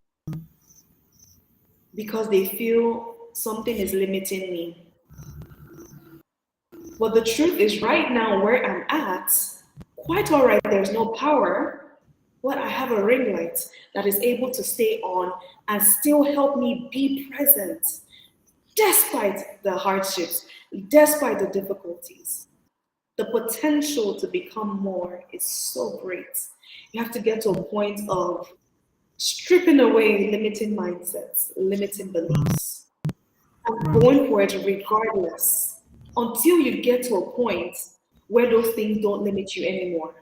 because they feel something is limiting me. But the truth is, right now, where I'm at, quite all right, there's no power, but I have a ring light that is able to stay on and still help me be present despite the hardships, despite the difficulties. The potential to become more is so great. You have to get to a point of stripping away limiting mindsets, limiting wow, beliefs, and wow. going for it regardless until you get to a point where those things don't limit you anymore.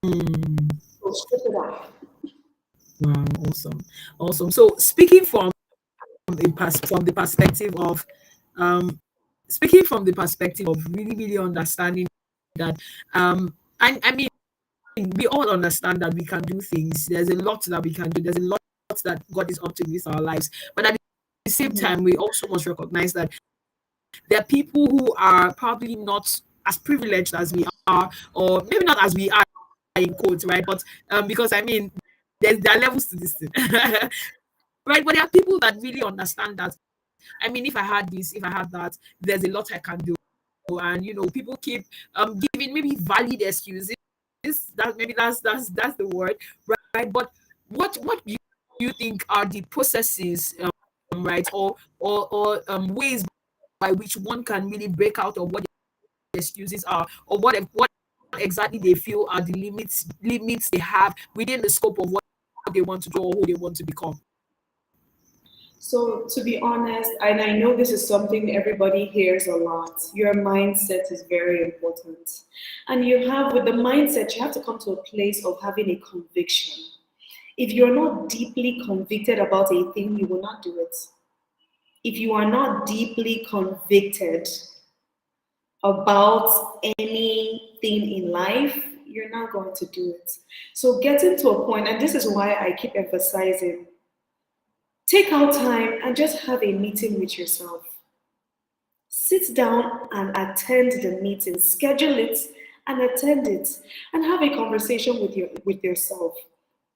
Mm, So strip it off. wow, awesome. Awesome. So speaking from from the perspective of um really, really understanding that I mean we all understand that we can do things. There's a lot that we can do. There's a lot that God is up to with our lives. But at the same Mhm. time, we also must recognize that there are people who are probably not as privileged as we are, or maybe not as we are in quotes, right? But because I mean, there are levels to this thing, right? But there are people that really understand that. I mean, if I had this, if I had that, there's a lot I can do. And people keep giving maybe valid excuses. That maybe that's the word, right? But what do you think are the processes, right, or ways by which one can really break out of what the excuses are, or what exactly they feel are the limits they have within the scope of what they want to do or who they want to become? So, to be honest, and I know this is something everybody hears a lot, your mindset is very important. And with the mindset, you have to come to a place of having a conviction. If you're not deeply convicted about a thing, you will not do it. If you are not deeply convicted about anything in life, you're not going to do it. So, getting to a point, and this is why I keep emphasizing, take out time and just have a meeting with yourself. Sit down and attend the meeting, schedule it and attend it, and have a conversation with yourself.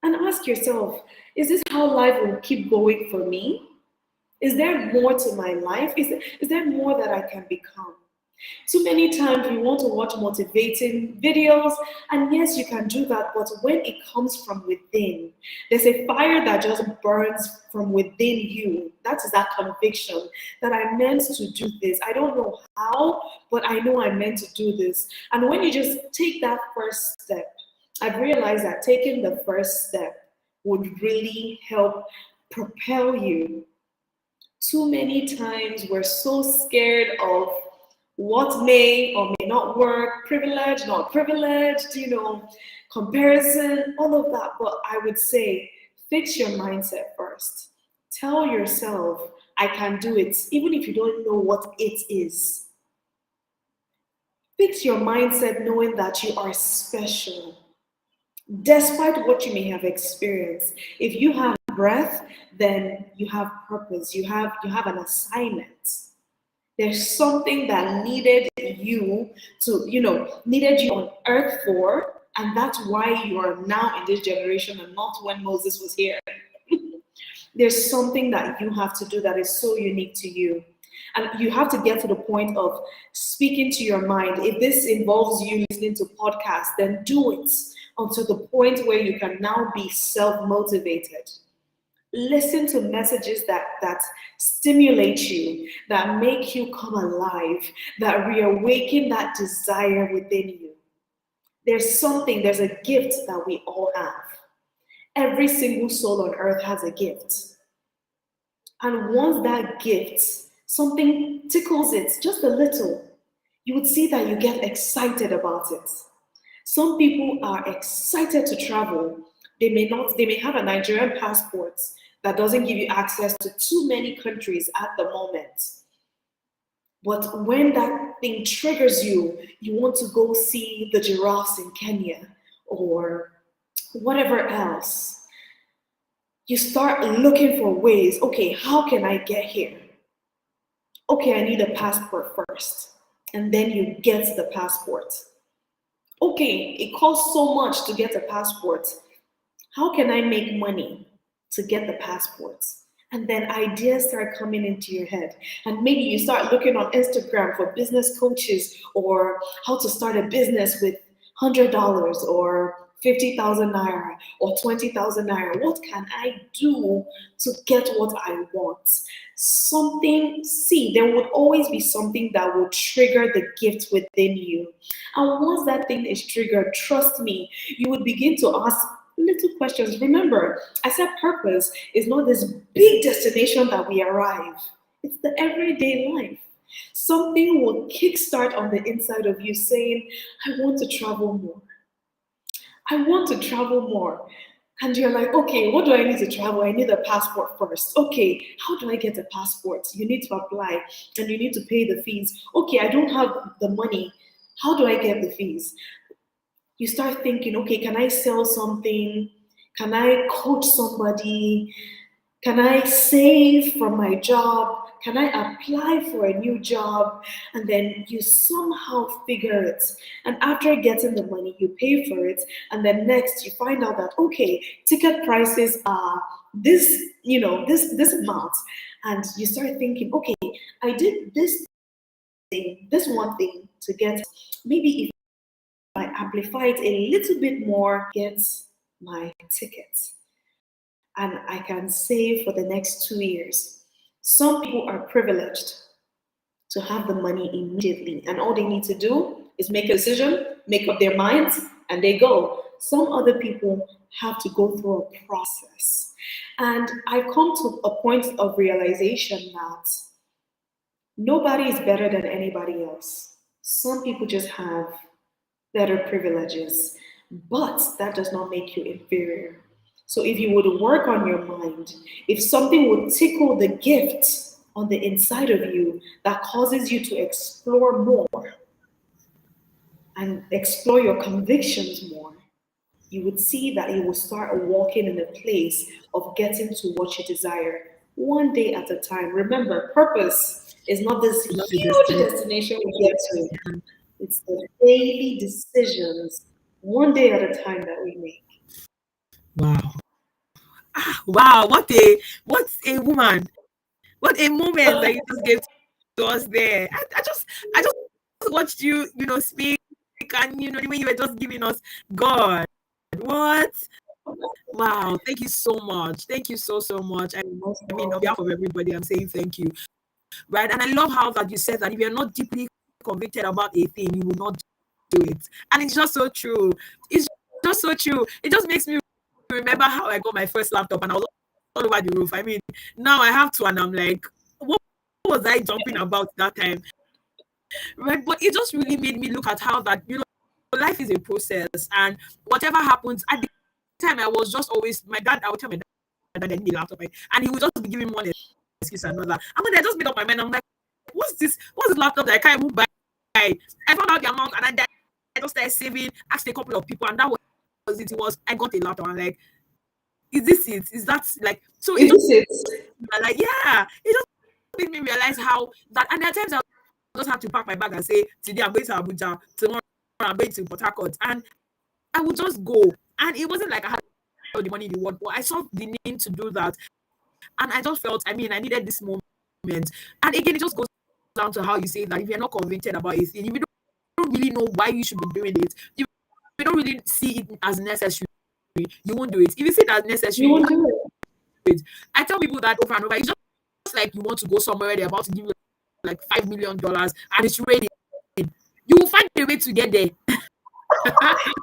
And ask yourself, is this how life will keep going for me? Is there more to my life? Is there more that I can become? Too many times we want to watch motivating videos, and yes, you can do that, but when it comes from within, there's a fire that just burns from within you. That is that conviction that I meant to do this. I don't know how, but I know I meant to do this. And when you just take that first step, I've realized that taking the first step would really help propel you. Too many times we're so scared of what may or may not work, privileged, not privileged, comparison, all of that. But I would say fix your mindset first. Tell yourself, I can do it, even if you don't know what it is. Fix your mindset knowing that you are special, despite what you may have experienced. If you have breath, then you have purpose. You have an assignment. There's something that needed you on earth for, and that's why you are now in this generation and not when Moses was here. There's something that you have to do that is so unique to you. And you have to get to the point of speaking to your mind. If this involves you listening to podcasts, then do it until the point where you can now be self-motivated. Listen to messages that stimulate you, that make you come alive, that reawaken that desire within you. There's a gift that we all have. Every single soul on earth has a gift. And once that gift, something tickles it just a little, you would see that you get excited about it. Some people are excited to travel. They may have a Nigerian passport that doesn't give you access to too many countries at the moment. But when that thing triggers you, you want to go see the giraffes in Kenya or whatever else. You start looking for ways, okay, how can I get here? Okay, I need a passport first. And then you get the passport. Okay, it costs so much to get a passport. How can I make money to get the passport? And then ideas start coming into your head. And maybe you start looking on Instagram for business coaches or how to start a business with $100 or 50,000 naira or 20,000 naira. What can I do to get what I want? There would always be something that will trigger the gift within you. And once that thing is triggered, trust me, you would begin to ask little questions. Remember, I said purpose is not this big destination that we arrive. It's the everyday life. Something will kickstart on the inside of you saying, I want to travel more. I want to travel more. And you're like, okay, what do I need to travel? I need a passport first. Okay, how do I get a passport? You need to apply and you need to pay the fees. Okay, I don't have the money. How do I get the fees? You start thinking, okay, can I sell something? Can I coach somebody? Can I save from my job? Can I apply for a new job? And then you somehow figure it. And after getting the money, you pay for it. And then next you find out that, okay, ticket prices are this amount. And you start thinking, okay, I did this one thing to get, maybe if I amplify it a little bit more, get my tickets. And I can save for the next 2 years. Some people are privileged to have the money immediately, and all they need to do is make a decision, make up their minds, and they go. Some other people have to go through a process. And I've come to a point of realization that nobody is better than anybody else. Some people just have better privileges, but that does not make you inferior. So if you would work on your mind, if something would tickle the gift on the inside of you that causes you to explore more and explore your convictions more, you would see that you will start walking in a place of getting to what you desire one day at a time. Remember, purpose is not this Not the huge destination. destination we get to. It's the daily decisions, one day at a time, that we make. Wow. Wow, what a woman. What a moment that you just gave to us there. I just watched you speak, and the way you were just giving us God. What? Wow. Thank you so much. Thank you so much. I mean, on behalf of everybody, I'm saying thank you. Right. And I love how that you said that if you're not deeply convicted about a thing, you will not do it. And it's just so true. It's just so true. It just makes me remember how I got my first laptop and I was all over the roof. I mean, now I have two and I'm like, what was I jumping about that time? Right. But it just really made me look at how that, life is a process, and whatever happens at the time I was just always my dad, I would tell my dad that I need a laptop, right? And he would just be giving me one excuse and another. And when I just made up my mind, I'm like, what's this? What's this laptop that I can't even buy? I found out the amount and I just started saving, asked a couple of people, and that was it. It was I got a laptop. I'm like, is this it? Is that like so it Is just this it? like yeah, it just made me realize how that and at times I just have to pack my bag and say, today I'm going to Abuja, tomorrow I'm going to Port Harcourt. And I would just go. And it wasn't like I had all the money in the world, but I saw the need to do that. And I just felt, I mean, I needed this moment. And again, it just goes down to how you say that if you're not convicted about a thing, if you don't really know why you should be doing it, if you don't really see it as necessary, you won't do it. If you see it as necessary, You you won't have do to it. do it. I tell people that over and over. It's just like you want to go somewhere, they're about to give you like $5 million and it's raining. You will find a way to get there.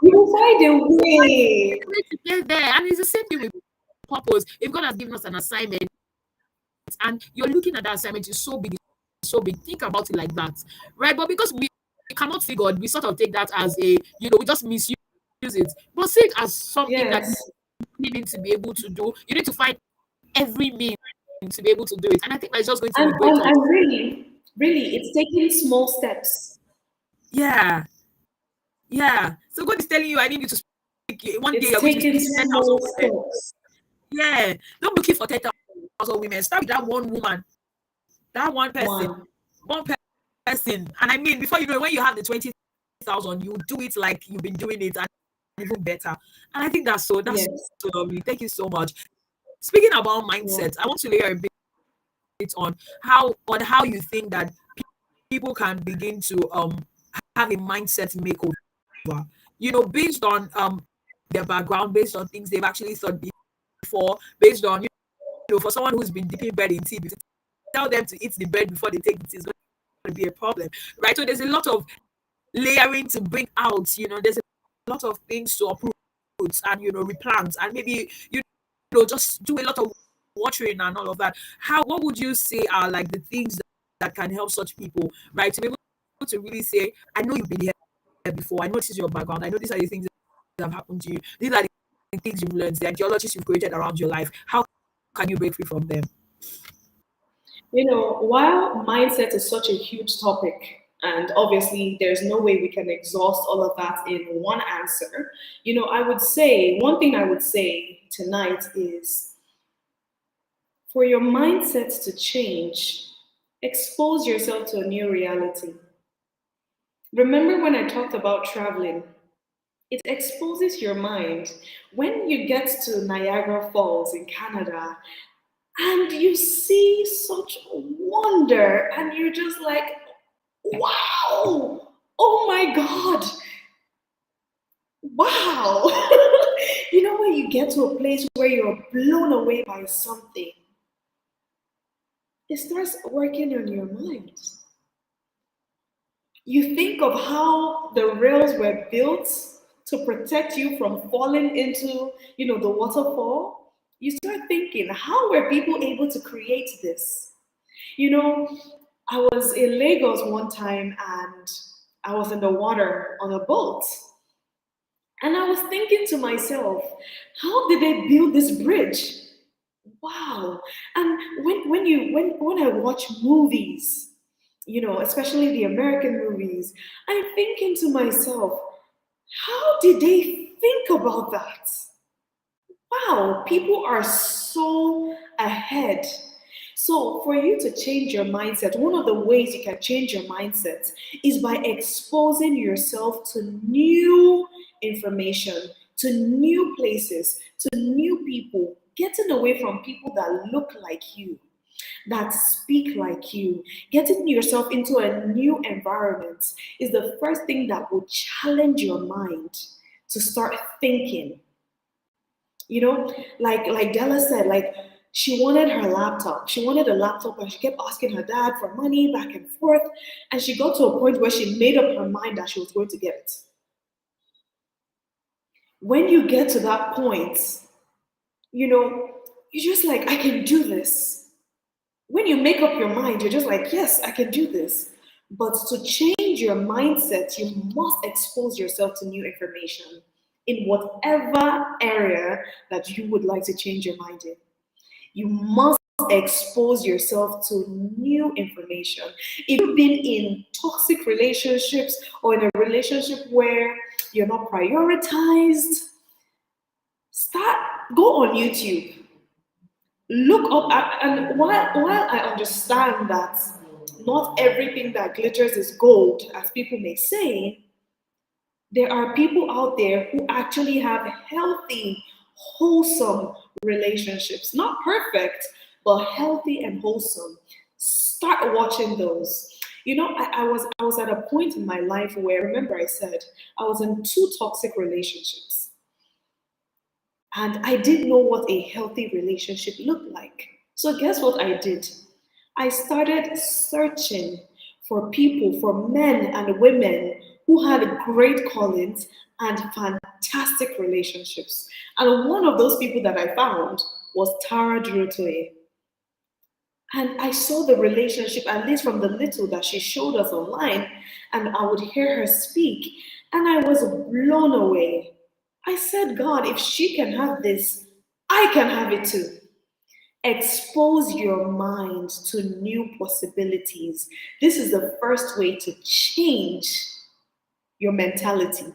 You will find a Find way. a way to get there. And it's the same thing with purpose. If God has given us an assignment and you're looking at that assignment, it's so big. Think about it like that, right? But because we cannot see God, we sort of take that as we just misuse it. But see it as something that Yes. you need to be able to do. You need to find every means to be able to do it. And I think that's just going to And, liberate and, us. and really, really, it's taking small steps. Yeah, yeah. So God is telling you, I need you to speak. One day It's you're going to taking speak to 10,000 small women. steps. Yeah. Don't be looking for 10,000 women. Start with that one woman, that one person, One. one person. And I mean, before you know it, when you have the 20,000, you do it like you've been doing it and even better. And I think that's Yes. so lovely. Thank you so much. Speaking about Yeah. mindset, I want to layer a bit on how you think that people can begin to have a mindset makeover. Based on their background, based on things they've actually thought before, based on for someone who's been dipping bread in tea, to tell them to eat the bread before they take it is going to be a problem, right? So there's a lot of layering to bring out. There's a lot of things to uproot and replant, and maybe just do a lot of watering and all of that. What would you say are like the things that can help such people, right, to be able to really say, I know you've been here before, I know this is your background, I know these are the things that have happened to you, these are the things you've learned, the ideologies you've created around your life. How can you break free from them? While mindset is such a huge topic, and obviously there's no way we can exhaust all of that in one answer, I would say, one thing I would say tonight is for your mindset to change, expose yourself to a new reality. Remember when I talked about traveling? It exposes your mind. When you get to Niagara Falls in Canada and you see such wonder, and you're just like, wow, oh my God, wow. When you get to a place where you're blown away by something, it starts working on your mind. You think of how the rails were built to protect you from falling into, the waterfall. You start thinking, how were people able to create this? You know, I was in Lagos one time and I was in the water on a boat. And I was thinking to myself, how did they build this bridge? Wow. And when I watch movies, especially the American movies, I'm thinking to myself, how did they think about that? Wow, people are so ahead. So, for you to change your mindset, one of the ways you can change your mindset is by exposing yourself to new information, to new places, to new people, getting away from people that look like you, that speak like you, getting yourself into a new environment is the first thing that will challenge your mind to start thinking. You know, like Della said, like she wanted her laptop. She wanted a laptop and she kept asking her dad for money back and forth. And she got to a point where she made up her mind that she was going to get it. When you get to that point, you know, you're just like, I can do this. When you make up your mind, you're just like, yes, I can do this. But to change your mindset, you must expose yourself to new information in whatever area that you would like to change your mind in. You must expose yourself to new information. If you've been in toxic relationships or in a relationship where you're not prioritized, start go on YouTube. Look up and while I understand that not everything that glitters is gold, as people may say, there are people out there who actually have healthy, wholesome relationships. Not perfect, but healthy and wholesome. Start watching those. You know, I was at a point in my life where, remember I said I was in two toxic relationships. And I didn't know what a healthy relationship looked like. So guess what I did? I started searching for people, for men and women who had great callings and fantastic relationships. And one of those people that I found was Tara Durotoye. And I saw the relationship, at least from the little that she showed us online, and I would hear her speak, and I was blown away. I said, God, if she can have this, I can have it too. Expose your mind to new possibilities. This is the first way to change your mentality.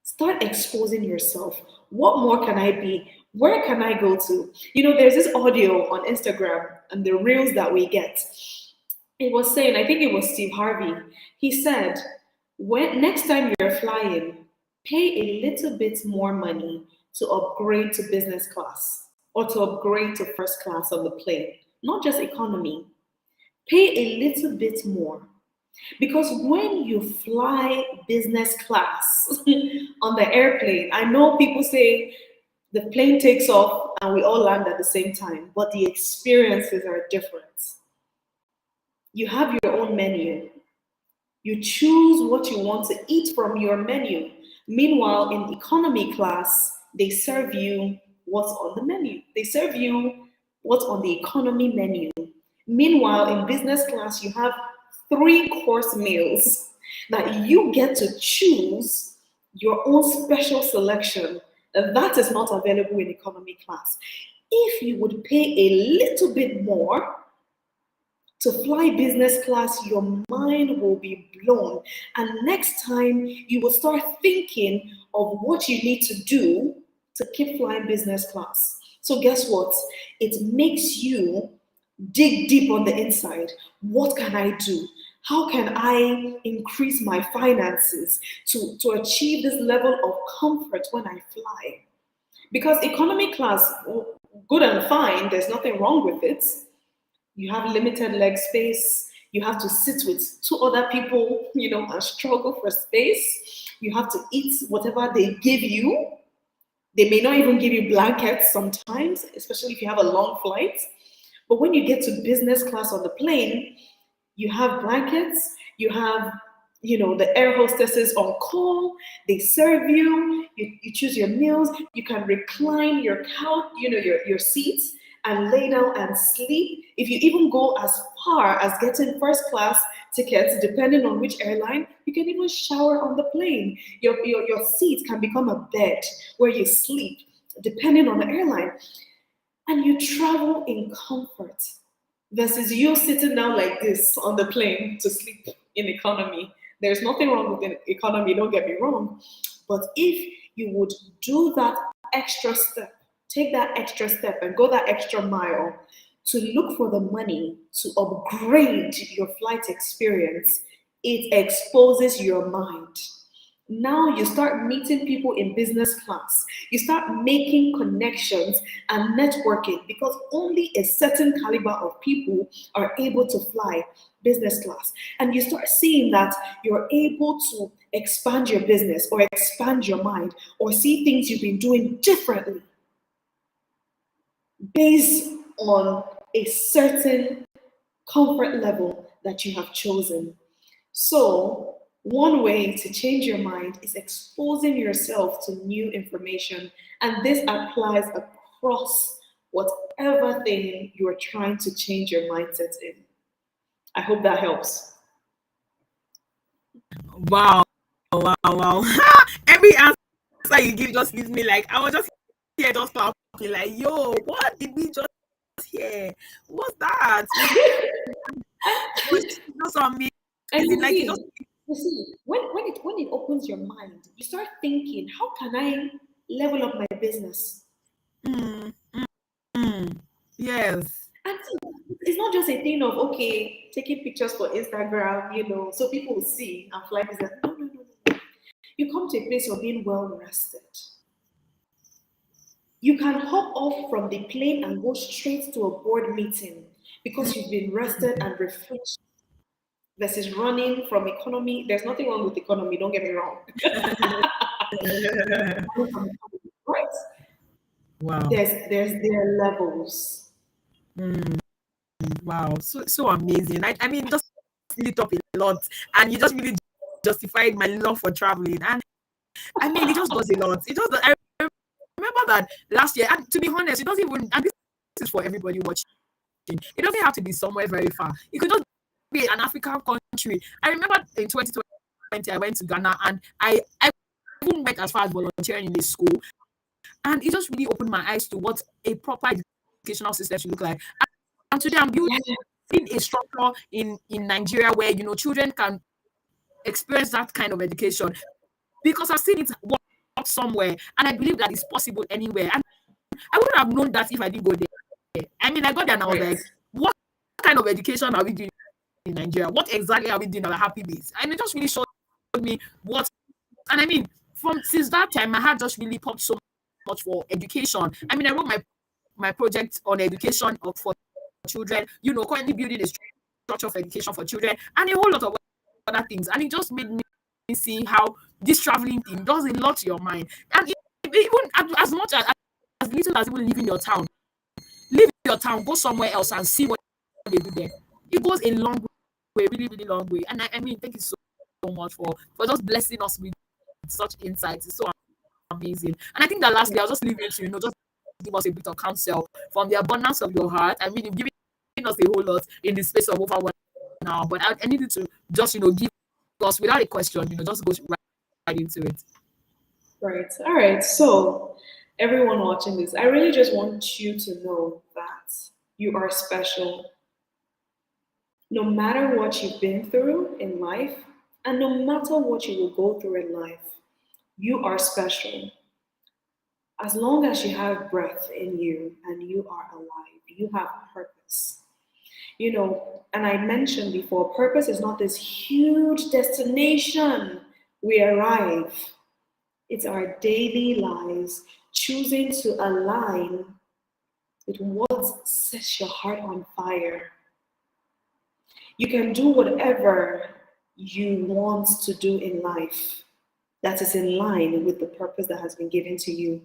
Start exposing yourself. What more can I be? Where can I go to? You know, there's this audio on Instagram and the reels that we get. It was saying, I think it was Steve Harvey. He said, when next time you're flying, pay a little bit more money to upgrade to business class or to upgrade to first class on the plane, not just economy. Pay a little bit more. Because when you fly business class on the airplane, I know people say the plane takes off and we all land at the same time, but the experiences are different. You have your own menu. You choose what you want to eat from your menu. Meanwhile, in economy class, they serve you what's on the menu. They serve you what's on the economy menu. Meanwhile, in business class, you have 3-course meals that you get to choose your own special selection. And that is not available in economy class. If you would pay a little bit more to fly business class, your mind will be blown. And next time, you will start thinking of what you need to do to keep flying business class. So guess what? It makes you dig deep on the inside. What can I do? How can I increase my finances to achieve this level of comfort when I fly? Because economy class, good and fine, there's nothing wrong with it. You have limited leg space. You have to sit with 2 other people, you know, and struggle for space. You have to eat whatever they give you. They may not even give you blankets sometimes, especially if you have a long flight. But when you get to business class on the plane, you have blankets, you have, you know, the air hostesses on call, they serve you, you choose your meals, you can recline your couch, you know, your seats and lay down and sleep. If you even go as far as getting first class tickets, depending on which airline, you can even shower on the plane. Your seat can become a bed where you sleep, depending on the airline. And you travel in comfort versus you sitting down like this on the plane to sleep in economy. There's nothing wrong with economy, don't get me wrong. But if you would do that extra step, take that extra step and go that extra mile to look for the money to upgrade your flight experience, it exposes your mind. Now you start meeting people in business class. You start making connections and networking because only a certain caliber of people are able to fly business class. And you start seeing that you're able to expand your business or expand your mind or see things you've been doing differently based on a certain comfort level that you have chosen. So, one way to change your mind is exposing yourself to new information, and this applies across whatever thing you're trying to change your mindset in. I hope that helps. Wow, wow, wow. Every answer you give just leaves me like I was just here just laughing like, yo, what did we just hear? What's that? It's just amazing. And Like it just when it opens your mind, you start thinking, how can I level up my business? mm, mm, mm. Yes. And it's not just a thing of okay, taking pictures for Instagram, so people will see and fly business. No, no, no, no. You come to a place of being well rested. You can hop off from the plane and go straight to a board meeting because you've been rested and refreshed versus running from economy. There's nothing wrong with economy, don't get me wrong. Right? Wow. There are levels. Mm, wow. So amazing. I mean, just lit up a lot, and you just really justified my love for traveling. And I mean, it just does a lot. It just I remember that last year, and to be honest, it doesn't even, and this is for everybody watching, it doesn't have to be somewhere very far. It could just be an African country. I remember in 2020, I went to Ghana, and I even went as far as volunteering in a school, and it just really opened my eyes to what a proper educational system should look like. And today I'm building Yeah. a structure in Nigeria where children can experience that kind of education because I've seen it work somewhere, and I believe that it's possible anywhere. And I wouldn't have known that if I didn't go there. I mean, I got there and I was Right. like, what kind of education are we doing in Nigeria? What exactly are we doing at a happy base? And it just really showed me what. And I mean, from since that time, my heart just really popped so much for education. I mean, I wrote my project on education for children. Currently building a structure for education for children and a whole lot of other things. And it just made me see how this traveling thing does a lot to your mind. And even as much as little as even leaving your town, leave your town, go somewhere else and see what they do there. It goes a long way, really, really long way. And I mean, thank you so much for just blessing us with such insights. It's so amazing. And I think that lastly, I'll just leave you to, just give us a bit of counsel from the abundance of your heart. I mean, you've given us a whole lot in the space of over 1 hour, but I need you to just, give us without a question, just go right into it. Right. All right. So, everyone watching this, I really just want you to know that you are special. No matter what you've been through in life, and no matter what you will go through in life, you are special. As long as you have breath in you and you are alive, you have purpose. And I mentioned before, purpose is not this huge destination we arrive. It's our daily lives choosing to align with what sets your heart on fire. You can do whatever you want to do in life that is in line with the purpose that has been given to you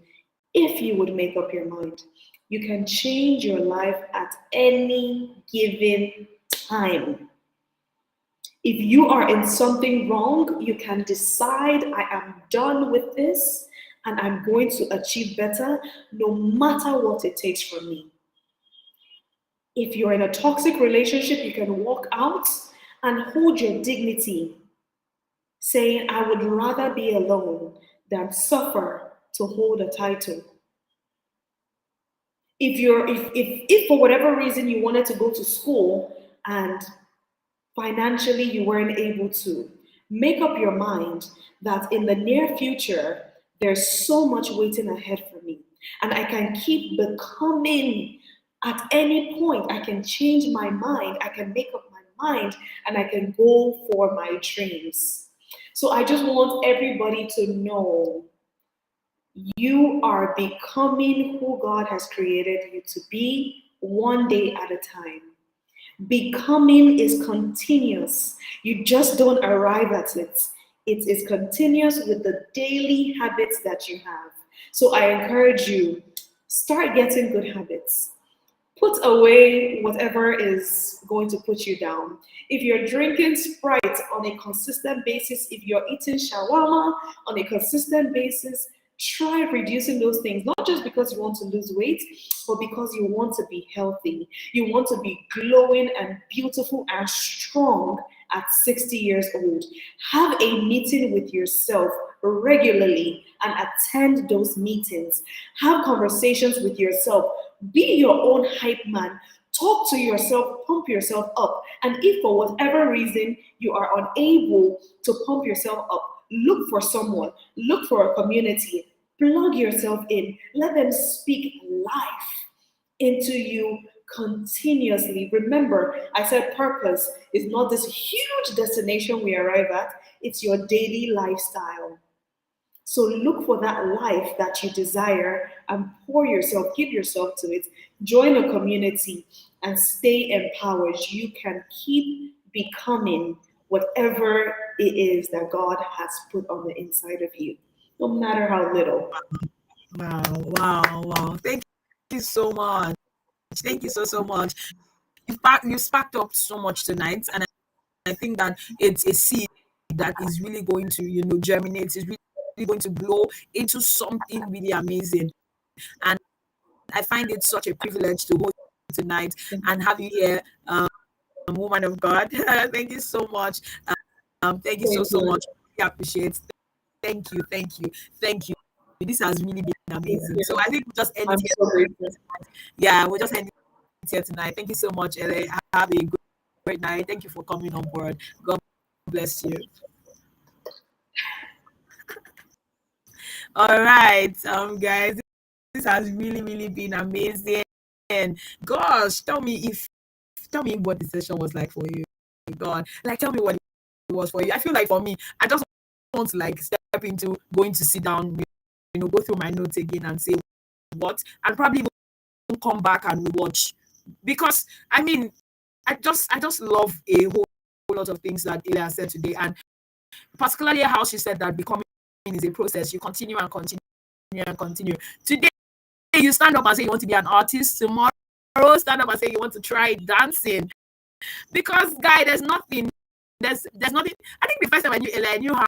if you would make up your mind. You can change your life at any given time. If you are in something wrong, you can decide, I am done with this and I'm going to achieve better no matter what it takes from me. If you're in a toxic relationship, you can walk out and hold your dignity, saying, I would rather be alone than suffer to hold a title. If for whatever reason you wanted to go to school and financially you weren't able to, make up your mind that in the near future there's so much waiting ahead for me and I can keep becoming. At any point I can change my mind, I can make up my mind, and I can go for my dreams. So I just want everybody to know you are becoming who God has created you to be, one day at a time. Becoming is continuous. You just don't arrive at it. It is continuous with the daily habits that you have. So I encourage you, start getting good habits. Put away whatever is going to put you down. If you're drinking Sprite on a consistent basis, if you're eating shawarma on a consistent basis, try reducing those things, not just because you want to lose weight, but because you want to be healthy. You want to be glowing and beautiful and strong at 60 years old. Have a meeting with yourself regularly and attend those meetings. Have conversations with yourself. Be your own hype man. Talk to yourself, pump yourself up. And if for whatever reason you are unable to pump yourself up, look for someone, look for a community, plug yourself in, let them speak life into you continuously. Remember, I said purpose is not this huge destination we arrive at, it's your daily lifestyle. So look for that life that you desire and pour yourself, give yourself to it. Join a community and stay empowered. You can keep becoming whatever it is that God has put on the inside of you, no matter how little. Wow, wow, wow. Thank you so much. Thank you so much. You sparked up so much tonight, and I think that it's a seed that is really going to, germinate. It's really going to grow into something really amazing. And I find it such a privilege to host you tonight and have you here, woman of God. Thank you so much. Thank you Thank so you. much. I appreciate. Thank you. This has really been Thank amazing. So you. I think we'll just end it I'm here. so grateful. Yeah, we'll just end it here tonight. Thank you so much, Ele. Have a great night. Thank you for coming on board. God bless you. All right, guys, this has really been amazing. And gosh, tell me what the session was like for you. God, like tell me what it was for you. I feel like for me, I just want to like step into going to sit down, go through my notes again and say what, and probably even come back and watch, because I mean, I just love a whole lot of things that Ilya said today, and particularly how she said that becoming is a process. You continue and continue and continue. Today, you stand up and say you want to be an artist. Tomorrow, stand up and say you want to try dancing. Because, guy, there's nothing. There's nothing. I think the first time I knew Ella, I knew her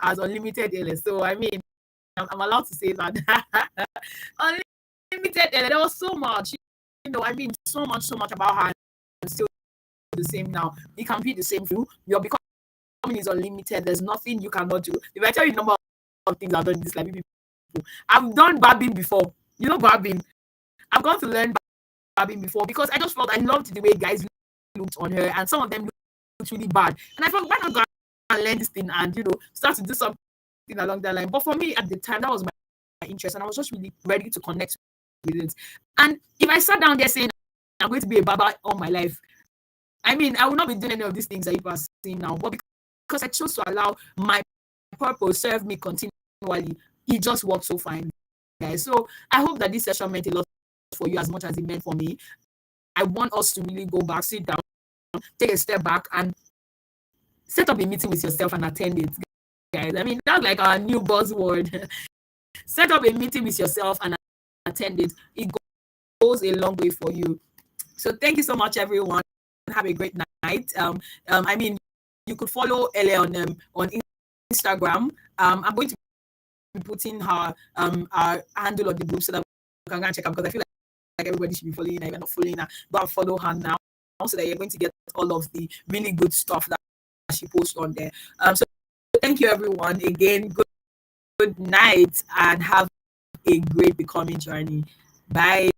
as unlimited Ella. So I mean, I'm allowed to say that. Unlimited Ella. There was so much. I mean, so much about her. And still the same now. It can be the same for you. You're becoming is unlimited. There's nothing you cannot do. If I tell you the number of things I've done in this life, I've done barbing before. Barbing. I've gone to learn barbing before because I just felt I loved the way guys looked on her, and some of them looked really bad. And I thought, why not go and learn this thing and start to do something along that line? But for me at the time, that was my interest, and I was just really ready to connect with it. And if I sat down there saying I'm going to be a barber all my life, I mean, I will not be doing any of these things that you are seeing now. But because I chose to allow my purpose serve me continually, it just worked so fine, guys. So I hope that this session meant a lot for you as much as it meant for me. I want us to really go back, sit down, take a step back, and set up a meeting with yourself and attend it, guys. I mean, that's like our new buzzword. Set up a meeting with yourself and attend it. It goes a long way for you. So thank you so much, everyone. Have a great night. I mean, you could follow Ele on Instagram. I'm going to be putting her our handle on the group so that we can go and check her, because I feel like everybody should be following her. If you're not following her, go and follow her now, so that you're going to get all of the really good stuff that she posts on there. So thank you, everyone. Again, good night and have a great becoming journey. Bye.